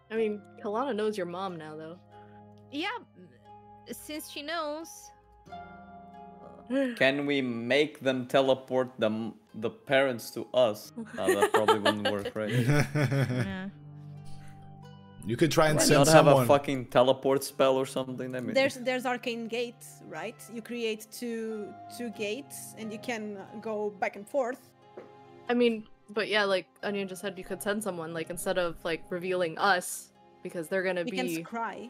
I mean, Quelana knows your mom now, though. Yeah, since she knows. Can we make them teleport the parents to us? That probably wouldn't work, right? Yeah. You could try and Why send not have someone. a fucking teleport spell or something? I mean, There's arcane gates, right? You create two gates and you can go back and forth. I mean, but yeah, like Onion just said, you could send someone, like, instead of like revealing us, because they're gonna We be. can scry.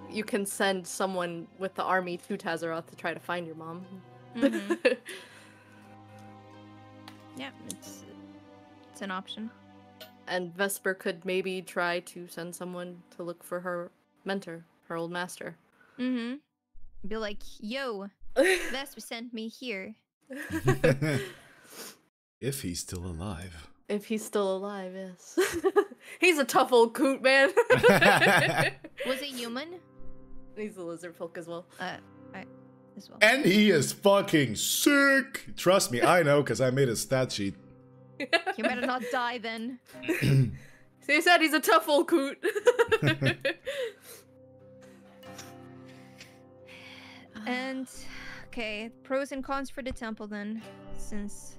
You can send someone with the army to Tazaroth to try to find your mom. Mhm. Yeah, it's an option. And Vesper could maybe try to send someone to look for her mentor, her old master. Mm-hmm. Be like, yo, Vesper sent me here. If he's still alive. If he's still alive, yes. He's a tough old coot, man. Was it human? He's a lizard folk as well. I as well. And he is fucking sick. Trust me, I know, because I made a stat sheet. You better not die then. So he said he's a tough old coot. And okay, pros and cons for the temple then, since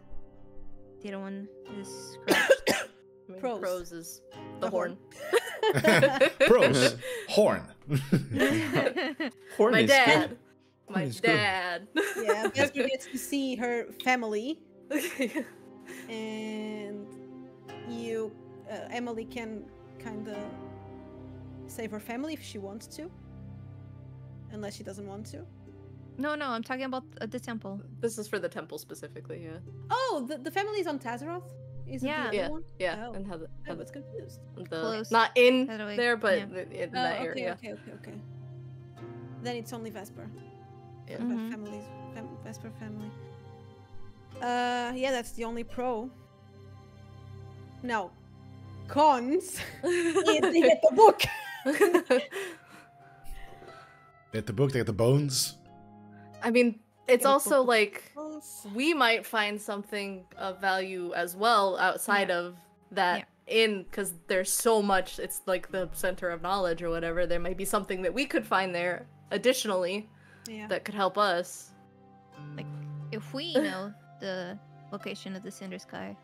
the other one is scratched. I mean, Pros. pros is the horn. Pros. Horn. Horn My is dad. good. My Horn is good. dad. Yeah, Vesper gets to see her family, and you, Emily can kind of save her family if she wants to, unless she doesn't want to. No, I'm talking about the temple. This is for the temple specifically, yeah. Oh, the family's on Tazaroth? Is Yeah. it the other one? Yeah, Oh. and have I the, was confused. Close. not in How do I- there, but yeah. in Oh, that okay, area. okay. Then it's only Vesper. Yeah. The Mhm. Vesper family. Yeah, that's the only pro. Now, cons. They get the book. They get the book, they get the bones. I mean, it's Get a also book. like we might find something of value as well outside of that inn, because there's so much. It's like the center of knowledge or whatever. There might be something that we could find there additionally Yeah. that could help us. Like, if we know the location of the Cinder Sky,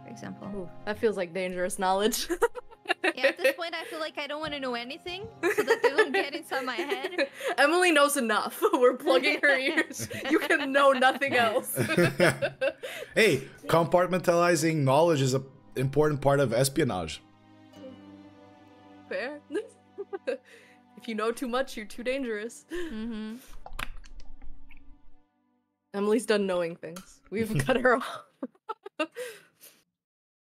for example. Ooh, that feels like dangerous knowledge. Yeah, at this point, I feel like I don't want to know anything, so that they don't get inside my head. Emily knows enough. We're plugging her ears. You can know nothing else. Hey, compartmentalizing knowledge is an important part of espionage. Fair. If you know too much, you're too dangerous. Mm-hmm. Emily's done knowing things. We've cut her off.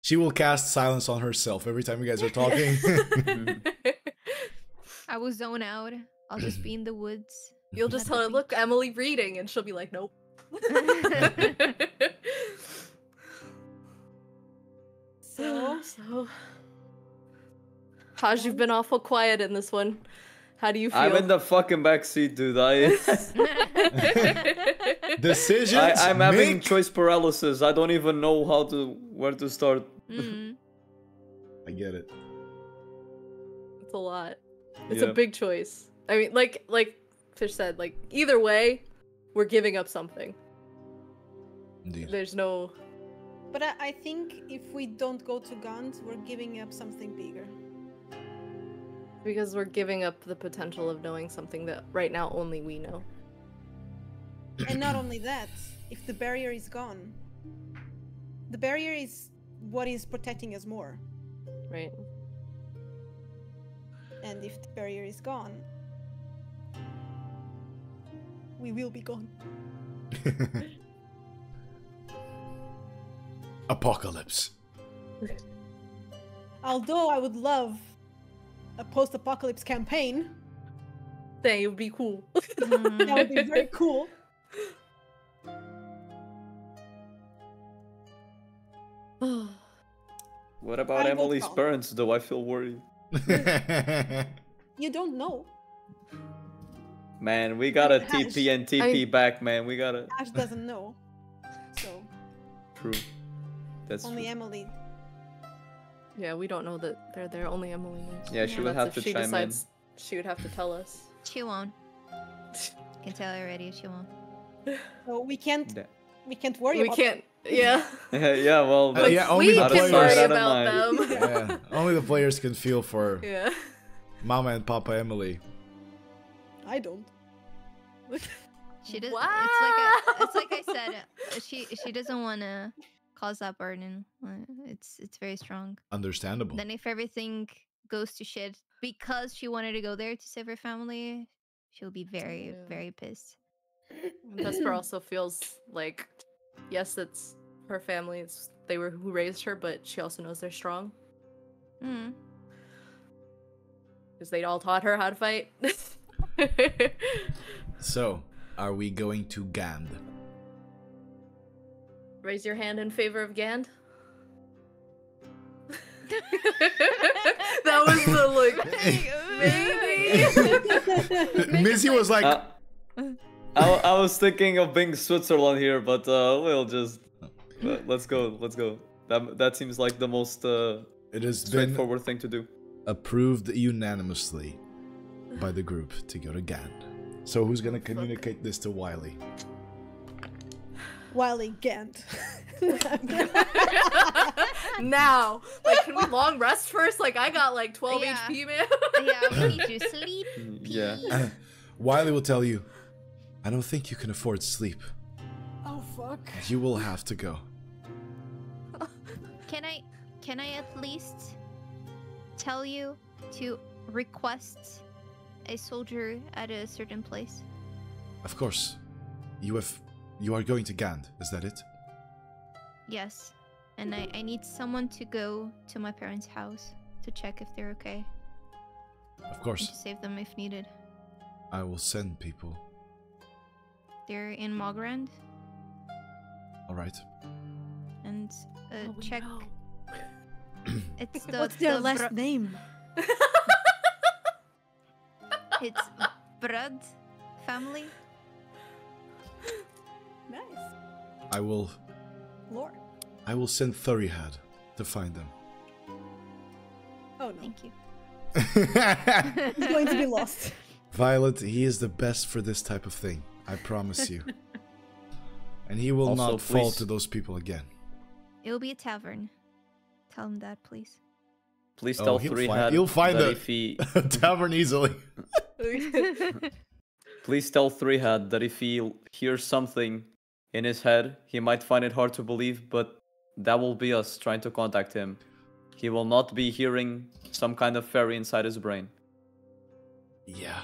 She will cast silence on herself every time you guys are talking. I will zone out. I'll just be in the woods. You'll just At tell the her, look, Emily reading, and she'll be like, nope. So, Haj, you've been awful quiet in this one. How do you feel? I'm in the fucking backseat, dude. Decisions. I'm having make- choice paralysis. I don't even know where to start. Mm. I get it. It's a lot. It's Yeah. a big choice. I mean, like Fish said, like either way, we're giving up something. Indeed. There's no. But I think if we don't go to Gandh, we're giving up something bigger. Because we're giving up the potential of knowing something that right now only we know. And not only that, if the barrier is gone, the barrier is what is protecting us more. Right? And if the barrier is gone, we will be gone. Apocalypse. Although I would love a post-apocalypse campaign, That would be cool. that would be very cool. What about I will Emily's call. parents, though? I feel worried. You don't know. Man, we gotta Hash. TP and TP back, man. We gotta. Ash doesn't know. So, True. That's only true. Emily. Yeah, we don't know that they're there. Only Emily knows. Yeah, she would That's have to if she chime decides she would have to tell us. She won't. I can tell already, she won't. So we can't Yeah. worry We about can't. Yeah. yeah, well, Uh, yeah, only we the out of can players- sight, worry out of about mind. them. Yeah, only the players can feel for Yeah. Mama and Papa Emily. I don't. She does. Wow. It's like I said. She doesn't want to cause that burden. It's very strong. Understandable. Then if everything goes to shit because she wanted to go there to save her family, she'll be very Yeah. very pissed. Vesper also feels like, yes, it's her family. They were who raised her, but she also knows they're strong Mm. because they all taught her how to fight. So, are we going to Gandh? Raise your hand in favor of Gandh. That was the maybe. Mizzy was like, I was thinking of being Switzerland here, but we'll just let's go. That seems like the most it has straightforward thing to do. Approved unanimously by the group to go to Gandh. So who's gonna communicate this to Wiley? Wiley Gandh. Now, like, can we long rest first? Like, I got like 12 Yeah. HP, man. Yeah, we need to sleep. Yeah. Wiley will tell you, I don't think you can afford sleep. Oh fuck. You will have to go. Can I at least tell you to request a soldier at a certain place? Of course. You are going to Gandh, is that it? Yes. And I need someone to go to my parents' house to check if they're okay. Of And course. to save them if needed. I will send people. They're in Mogrand. Alright. And check. No. It's the What's their the last name? It's Brud family. Nice. I will Lore. send Thurihad to find them. Oh no. Thank you. He's going to be lost. Violet, he is the best for this type of thing. I promise you. And he will Also, not fall please- to those people again. It'll be a tavern. Tell him that, please. Please Oh, tell he'll find that a if he tavern easily. please tell Threehead that if he hears something in his head, he might find it hard to believe, but that will be us trying to contact him. He will not be hearing some kind of fairy inside his brain. Yeah,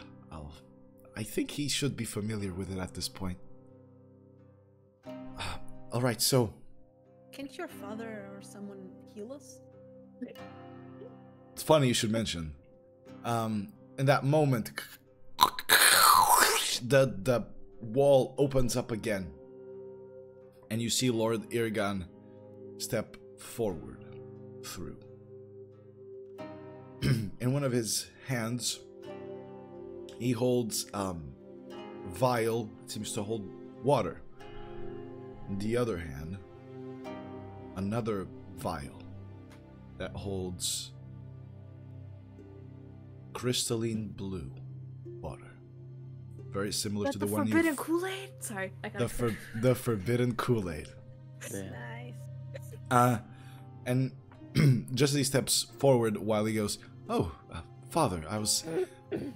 I think he should be familiar with it at this point. Alright, so Can't your father or someone heal us? it's funny you should mention. In that moment, the wall opens up again, and you see Lord Irgan step forward through. In one of his hands, he holds vial that seems to hold water. In the other hand, another vial that holds crystalline blue water, very similar to the one you. forbidden Kool-Aid. Sorry, I got The forbidden Kool-Aid. Yeah. Nice. And just as he steps forward, Wiley goes, "Oh, Father, I was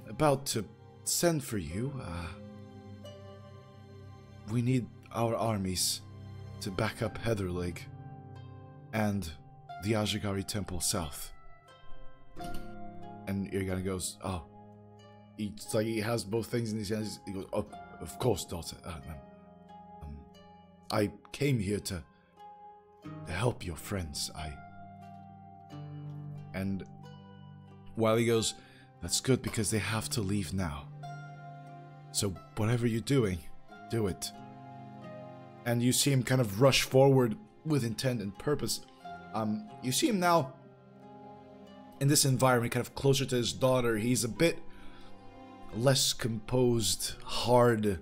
about to send for you. We need our armies to back up Heatherleg and the Ajagari Temple south." And Irgana goes, "Oh." It's like he has both things in his hands. He goes, "Oh, of course, daughter. I came here to help your friends. And Wiley goes, "That's good because they have to leave now. So whatever you're doing, do it." And you see him kind of rush forward with intent and purpose. You see him now in this environment, kind of closer to his daughter. He's a bit less composed, hard,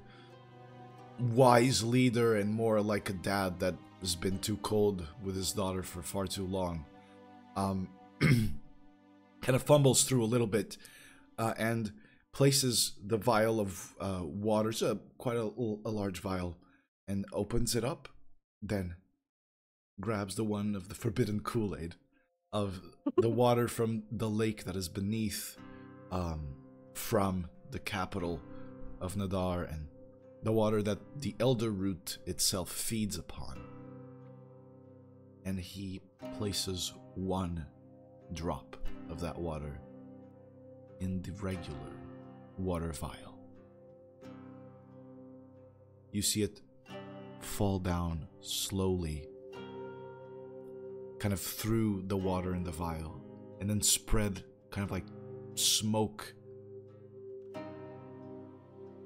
wise leader, and more like a dad that has been too cold with his daughter for far too long. Kind of fumbles through a little bit and places the vial of water, so quite a large vial, and opens it up, then grabs the one of the forbidden Kool-Aid, of the water from the lake that is beneath from the capital of Nadar, and the water that the Elderroot itself feeds upon. And he places one drop of that water in the regular water vial. You see it fall down slowly, kind of through the water in the vial, and then spread kind of like smoke.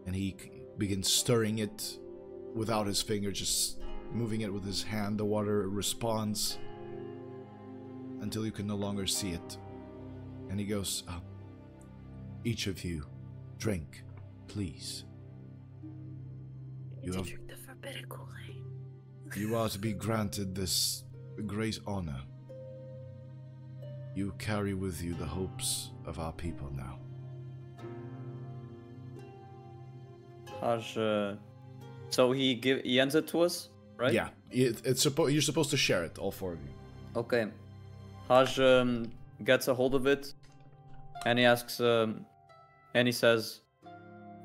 And he begins stirring it without his finger, just moving it with his hand. The water responds until you can no longer see it. And he goes, each of you, drink, please. You Drink the forbidden Kool-Aid. You are to be granted this great honor. You carry with you the hopes of our people now. Haj, so he ends it to us, right? Yeah, you're supposed to share it, all four of you. Okay. Haj gets a hold of it, and he asks, and he says,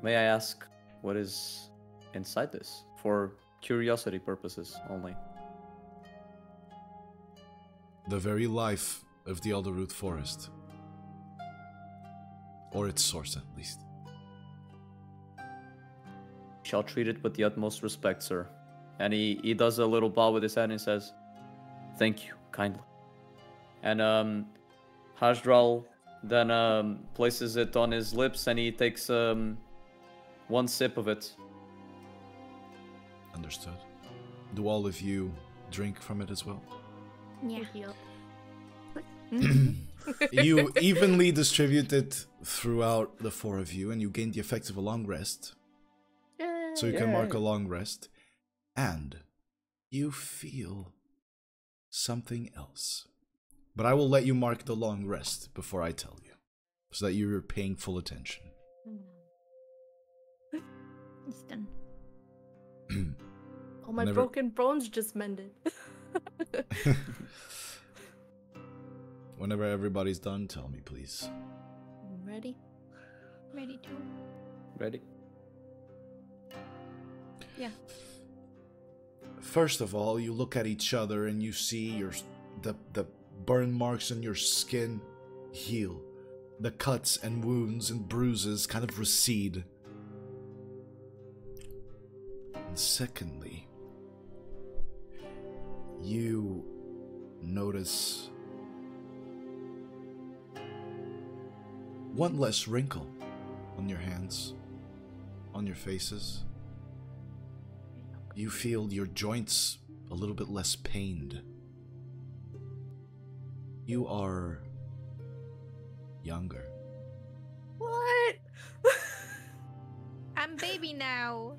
"May I ask what is inside this, for curiosity purposes only?" The very life of the Elderroot forest. Or its source, at least. Shall treat it with the utmost respect, sir. And he does a little bow with his head and says, "Thank you, kindly." And Hajdral then places it on his lips and he takes one sip of it. Understood. Do all of you drink from it as well? Yeah. Yep. You evenly distribute it throughout the four of you, and you gain the effects of a long rest. So you can mark a long rest. And you feel something else. But I will let you mark the long rest before I tell you, so that you're paying full attention. It's done. All my broken bones just mended. Whenever everybody's done, tell me, please. Ready? Ready to. Ready? Yeah. First of all, you look at each other and you see the burn marks on your skin heal. The cuts and wounds and bruises kind of recede. And secondly, you notice one less wrinkle on your hands, on your faces. You feel your joints a little bit less pained. You are younger. What? I'm baby now.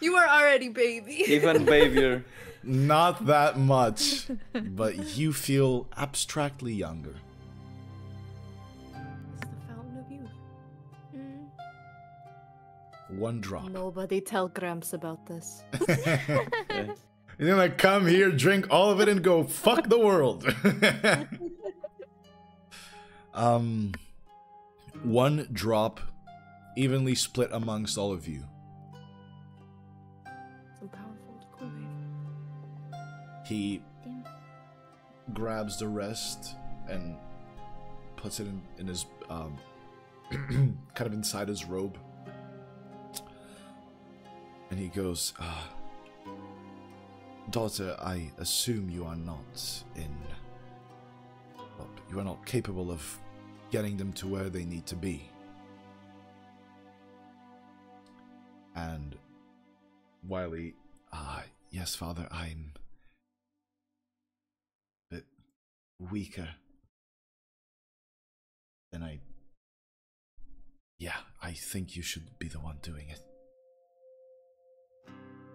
You are already baby. Even babier. Not that much, but you feel abstractly younger. It's the fountain of youth. Mm. One drop. Nobody tell Gramps about this. Yeah. You're gonna come here, drink all of it, and go fuck the world. One drop, evenly split amongst all of you. So powerful to Kool-Aid. He Damn. grabs the rest and puts it in his kind of inside his robe, and he goes, "Daughter, I assume you are not you are not capable of getting them to where they need to be." And Wiley, yes, Father, I'm a bit weaker than I think you should be the one doing it.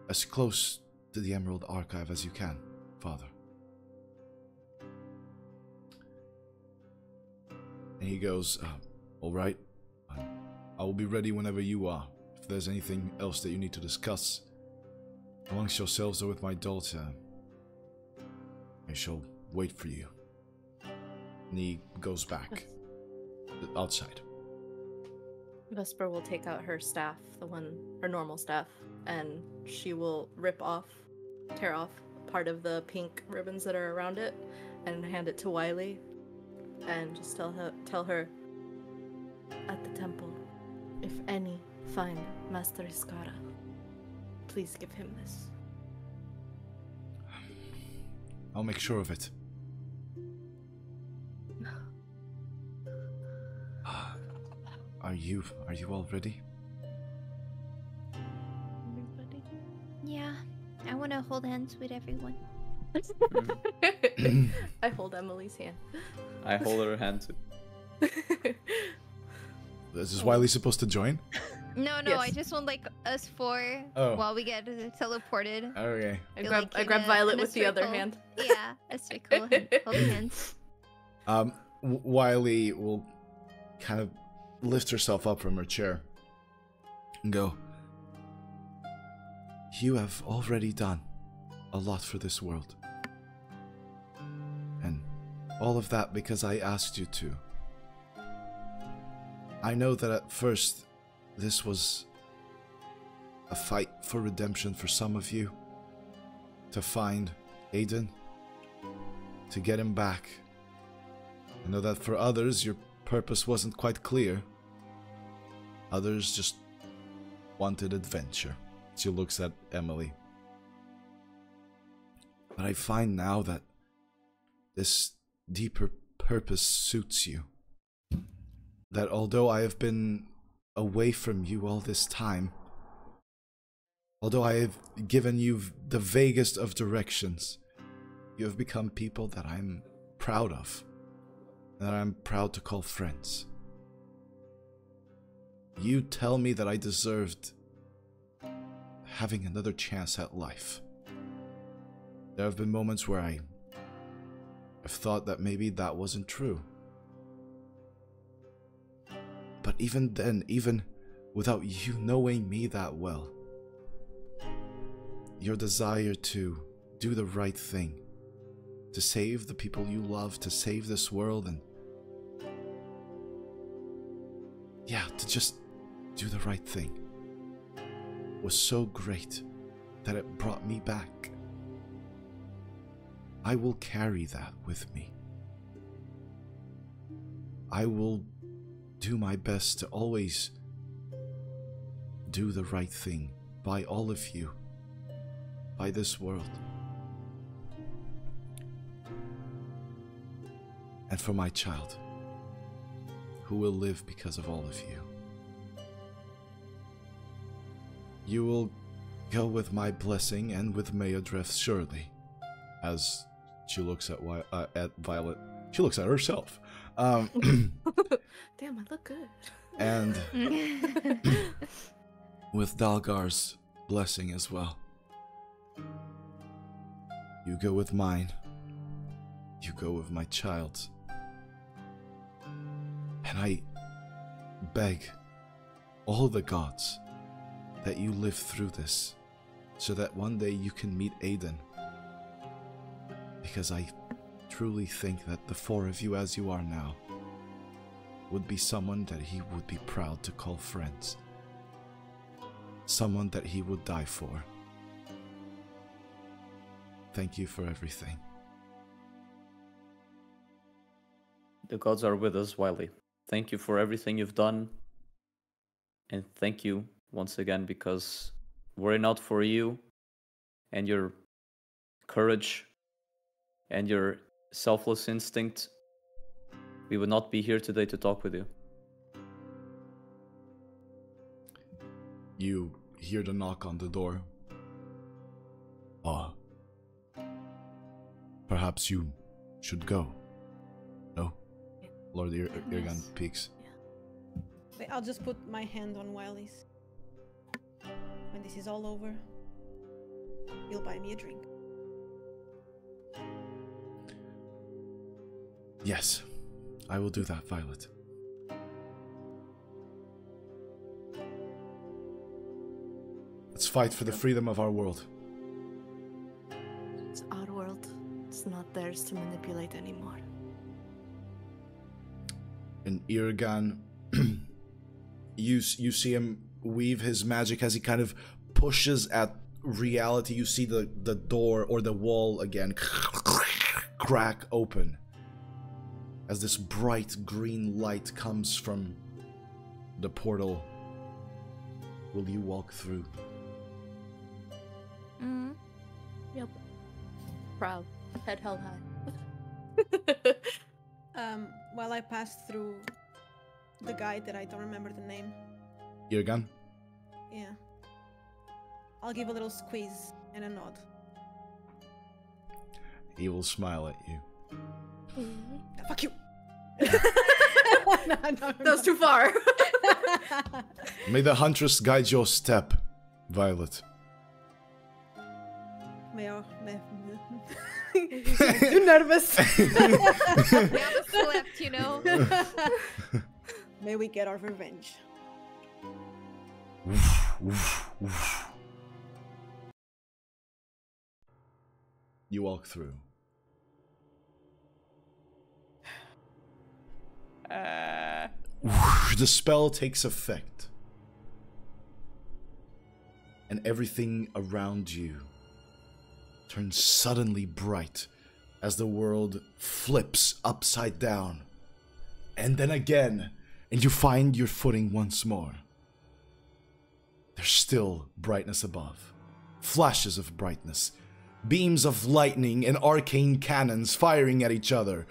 As close to the Emerald Archive as you can, Father. And he goes, all right, I will be ready whenever you are. If there's anything else that you need to discuss amongst yourselves or with my daughter, I shall wait for you. And he goes back outside. Vesper will take out her staff, her normal staff, and she will tear off part of the pink ribbons that are around it, and hand it to Wiley, and just tell her, at the temple, if any find Master Iskara, please give him this. I'll make sure of it. Are you all ready? Everybody? Yeah, I want to hold hands with everyone. I hold Emily's hand. I hold her hand too. Is Wiley supposed to join? No, Yes. I just want like us four while we get teleported. Okay. I Feel grab, like I grab in Violet in a with the other circle. hand. Yeah, a circle, holding hands. Wiley will kind of lift herself up from her chair and go, "You have already done a lot for this world. And all of that because I asked you to. I know that at first this was a fight for redemption for some of you. To find Aiden, to get him back. I know that for others your purpose wasn't quite clear. Others just wanted adventure." She looks at Emily. "But I find now that this deeper purpose suits you. That although I have been away from you all this time, although I have given you the vaguest of directions, you have become people that I'm proud of, that I'm proud to call friends. You tell me that I deserved having another chance at life. There have been moments where I've thought that maybe that wasn't true. But even then, even without you knowing me that well, your desire to do the right thing, to save the people you love, to save this world, and yeah, to just do the right thing, was so great that it brought me back. I will carry that with me. I will do my best to always do the right thing by all of you, by this world, and for my child, who will live because of all of you. You will go with my blessing and with Mayodreth surely." As she looks at Violet, she looks at herself. Damn, I look good. And with Dalgar's blessing as well. You go with mine. You go with my child's. And I beg all the gods that you live through this, so that one day you can meet Aiden. Because I truly think that the four of you as you are now would be someone that he would be proud to call friends. Someone that he would die for. Thank you for everything. The gods are with us, Wiley. Thank you for everything you've done. And thank you once again, because were it not for you and your courage and your selfless instinct, we would not be here today to talk with you. You hear the knock on the door. Perhaps you should go. No? Lord Irgan peeks. Wait, I'll just put my hand on Wiley's. When this is all over, you'll buy me a drink. Yes, I will do that, Violet. Let's fight for the freedom of our world. It's our world. It's not theirs to manipulate anymore. And Irgan, you see him weave his magic as he kind of pushes at reality. You see the door or the wall again crack open as this bright green light comes from the portal. Will you walk through? Mm-hmm. Yep. Proud. Head held high. While I pass through the guy that I don't remember the name. Irgan? Yeah. I'll give a little squeeze and a nod. He will smile at you. Fuck you. That was too far. May the huntress guide your step, Violet. Too nervous. We haven't slept, you know. May we get our revenge. You walk through. The spell takes effect. And everything around you turns suddenly bright as the world flips upside down. And then again, and you find your footing once more. There's still brightness above. Flashes of brightness. Beams of lightning and arcane cannons firing at each other.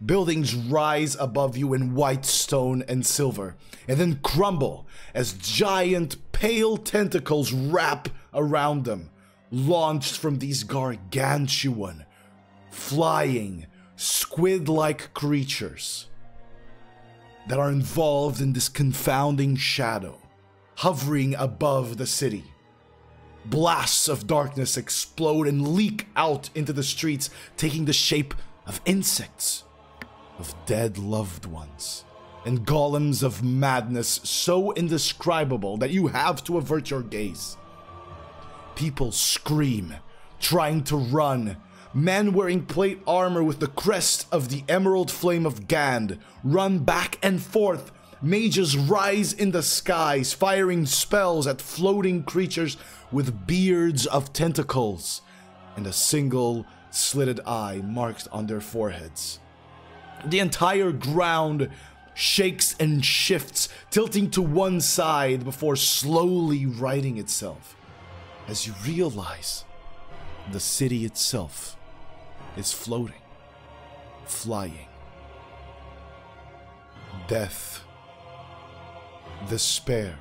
Buildings rise above you in white stone and silver, and then crumble as giant pale tentacles wrap around them, launched from these gargantuan, flying, squid-like creatures that are involved in this confounding shadow, hovering above the city. Blasts of darkness explode and leak out into the streets, taking the shape of insects, of dead loved ones, and golems of madness so indescribable that you have to avert your gaze. People scream, trying to run. Men wearing plate armor with the crest of the emerald flame of Gandh run back and forth. Mages rise in the skies, firing spells at floating creatures with beards of tentacles and a single slitted eye marked on their foreheads. The entire ground shakes and shifts, tilting to one side before slowly righting itself, as you realize the city itself is floating, flying. Death, despair,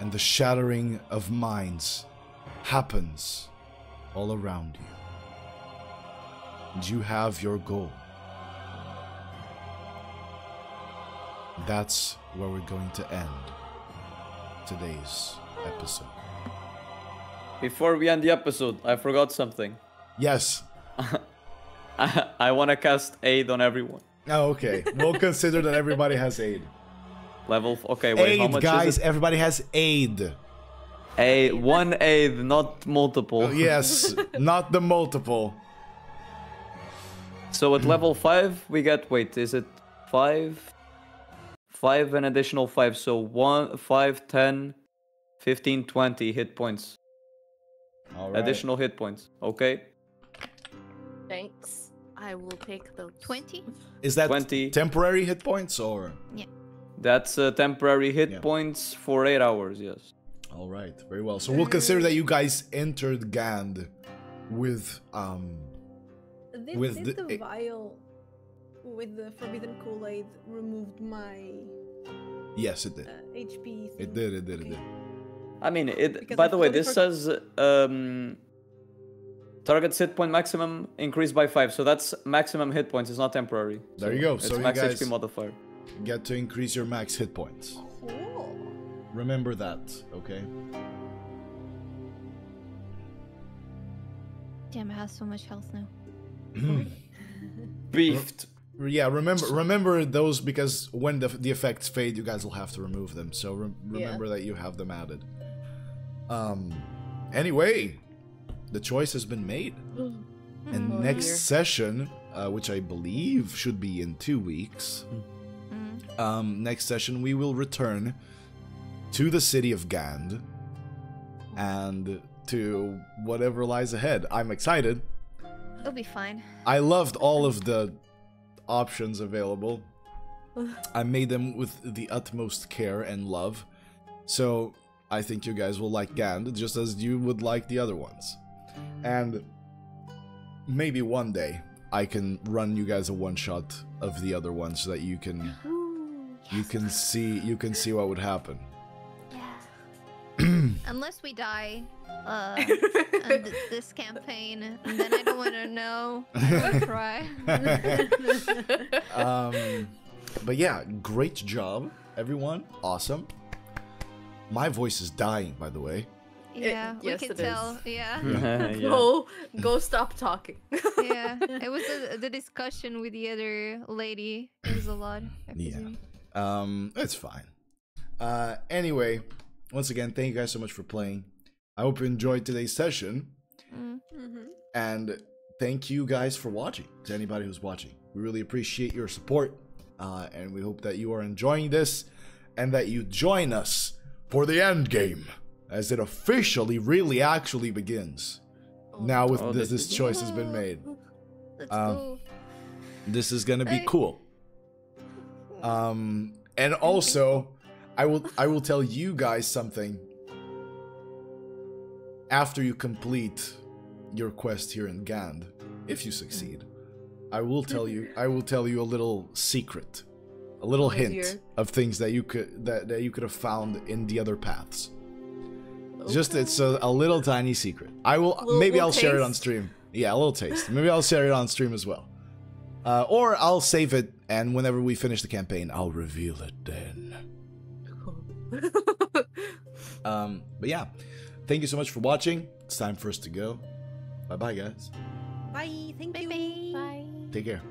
and the shattering of minds happens all around you. And you have your goal. That's where we're going to end today's episode. Before we end the episode, I forgot something. Yes. I want to cast aid on everyone. Oh, okay. We'll consider that everybody has aid. Okay, wait, how Aid, much guys. is it? Everybody has aid. One aid, not multiple. Yes, not the multiple. So at level 5, we get, wait, is it 5? 5 and additional 5, so 1, 5, 10, 15, 20 hit points. All right. Additional hit points, okay? Thanks. I will take those. 20? Is that 20. temporary hit points or? Yeah. That's temporary hit Yeah. points for 8 hours, yes. All right, very well. So we'll consider that you guys entered Gandh with Did With the the- vial with the forbidden Kool-Aid removed my Yes, it did. HP? It thing? did. Okay. I mean, Because by I the way, totally this says target's hit point maximum increased by 5, so that's maximum hit points, it's not temporary. There you go. It's So you max guys HP modifier. get to increase your max hit points. Cool. Remember that, okay? Damn, it has so much health now. Beefed. Yeah, remember those, because when the effects fade, you guys will have to remove them. So remember that you have them added. Anyway, The choice has been made. And Oh, next dear. session, which I believe should be in 2 weeks, next session we will return to the city of Gandh and to whatever lies ahead. I'm excited. It'll be fine. I loved all of the options available. I made them with the utmost care and love. So I think you guys will like Gandh just as you would like the other ones. And maybe one day I can run you guys a one-shot of the other ones so that you can see what would happen. Unless we die on this campaign, and then I don't want to know. I will cry. But yeah, great job, everyone. Awesome. My voice is dying, by the way. Yeah, yes, we can it tell. is. Yeah. Yeah. Go stop talking. Yeah. It was the discussion with the other lady. It was a lot. I presume. It's fine. Anyway, once again, thank you guys so much for playing. I hope you enjoyed today's session. And thank you guys for watching, to anybody who's watching. We really appreciate your support. And we hope that you are enjoying this and that you join us for the end game, as it officially, really, actually begins. Now with this choice has been made. Let's go. This is gonna be cool. And also, I will tell you guys something. After you complete your quest here in Gandh, if you succeed, I will tell you a little secret, a little hint of things that you could have found in the other paths. Okay. Just it's a little tiny secret. I'll share it on stream. Yeah, a little taste. Maybe I'll share it on stream as well. Or I'll save it, and whenever we finish the campaign, I'll reveal it then. But yeah, thank you so much for watching. It's time for us to go. Bye bye, guys. Bye. Thank you. Bye. Take care.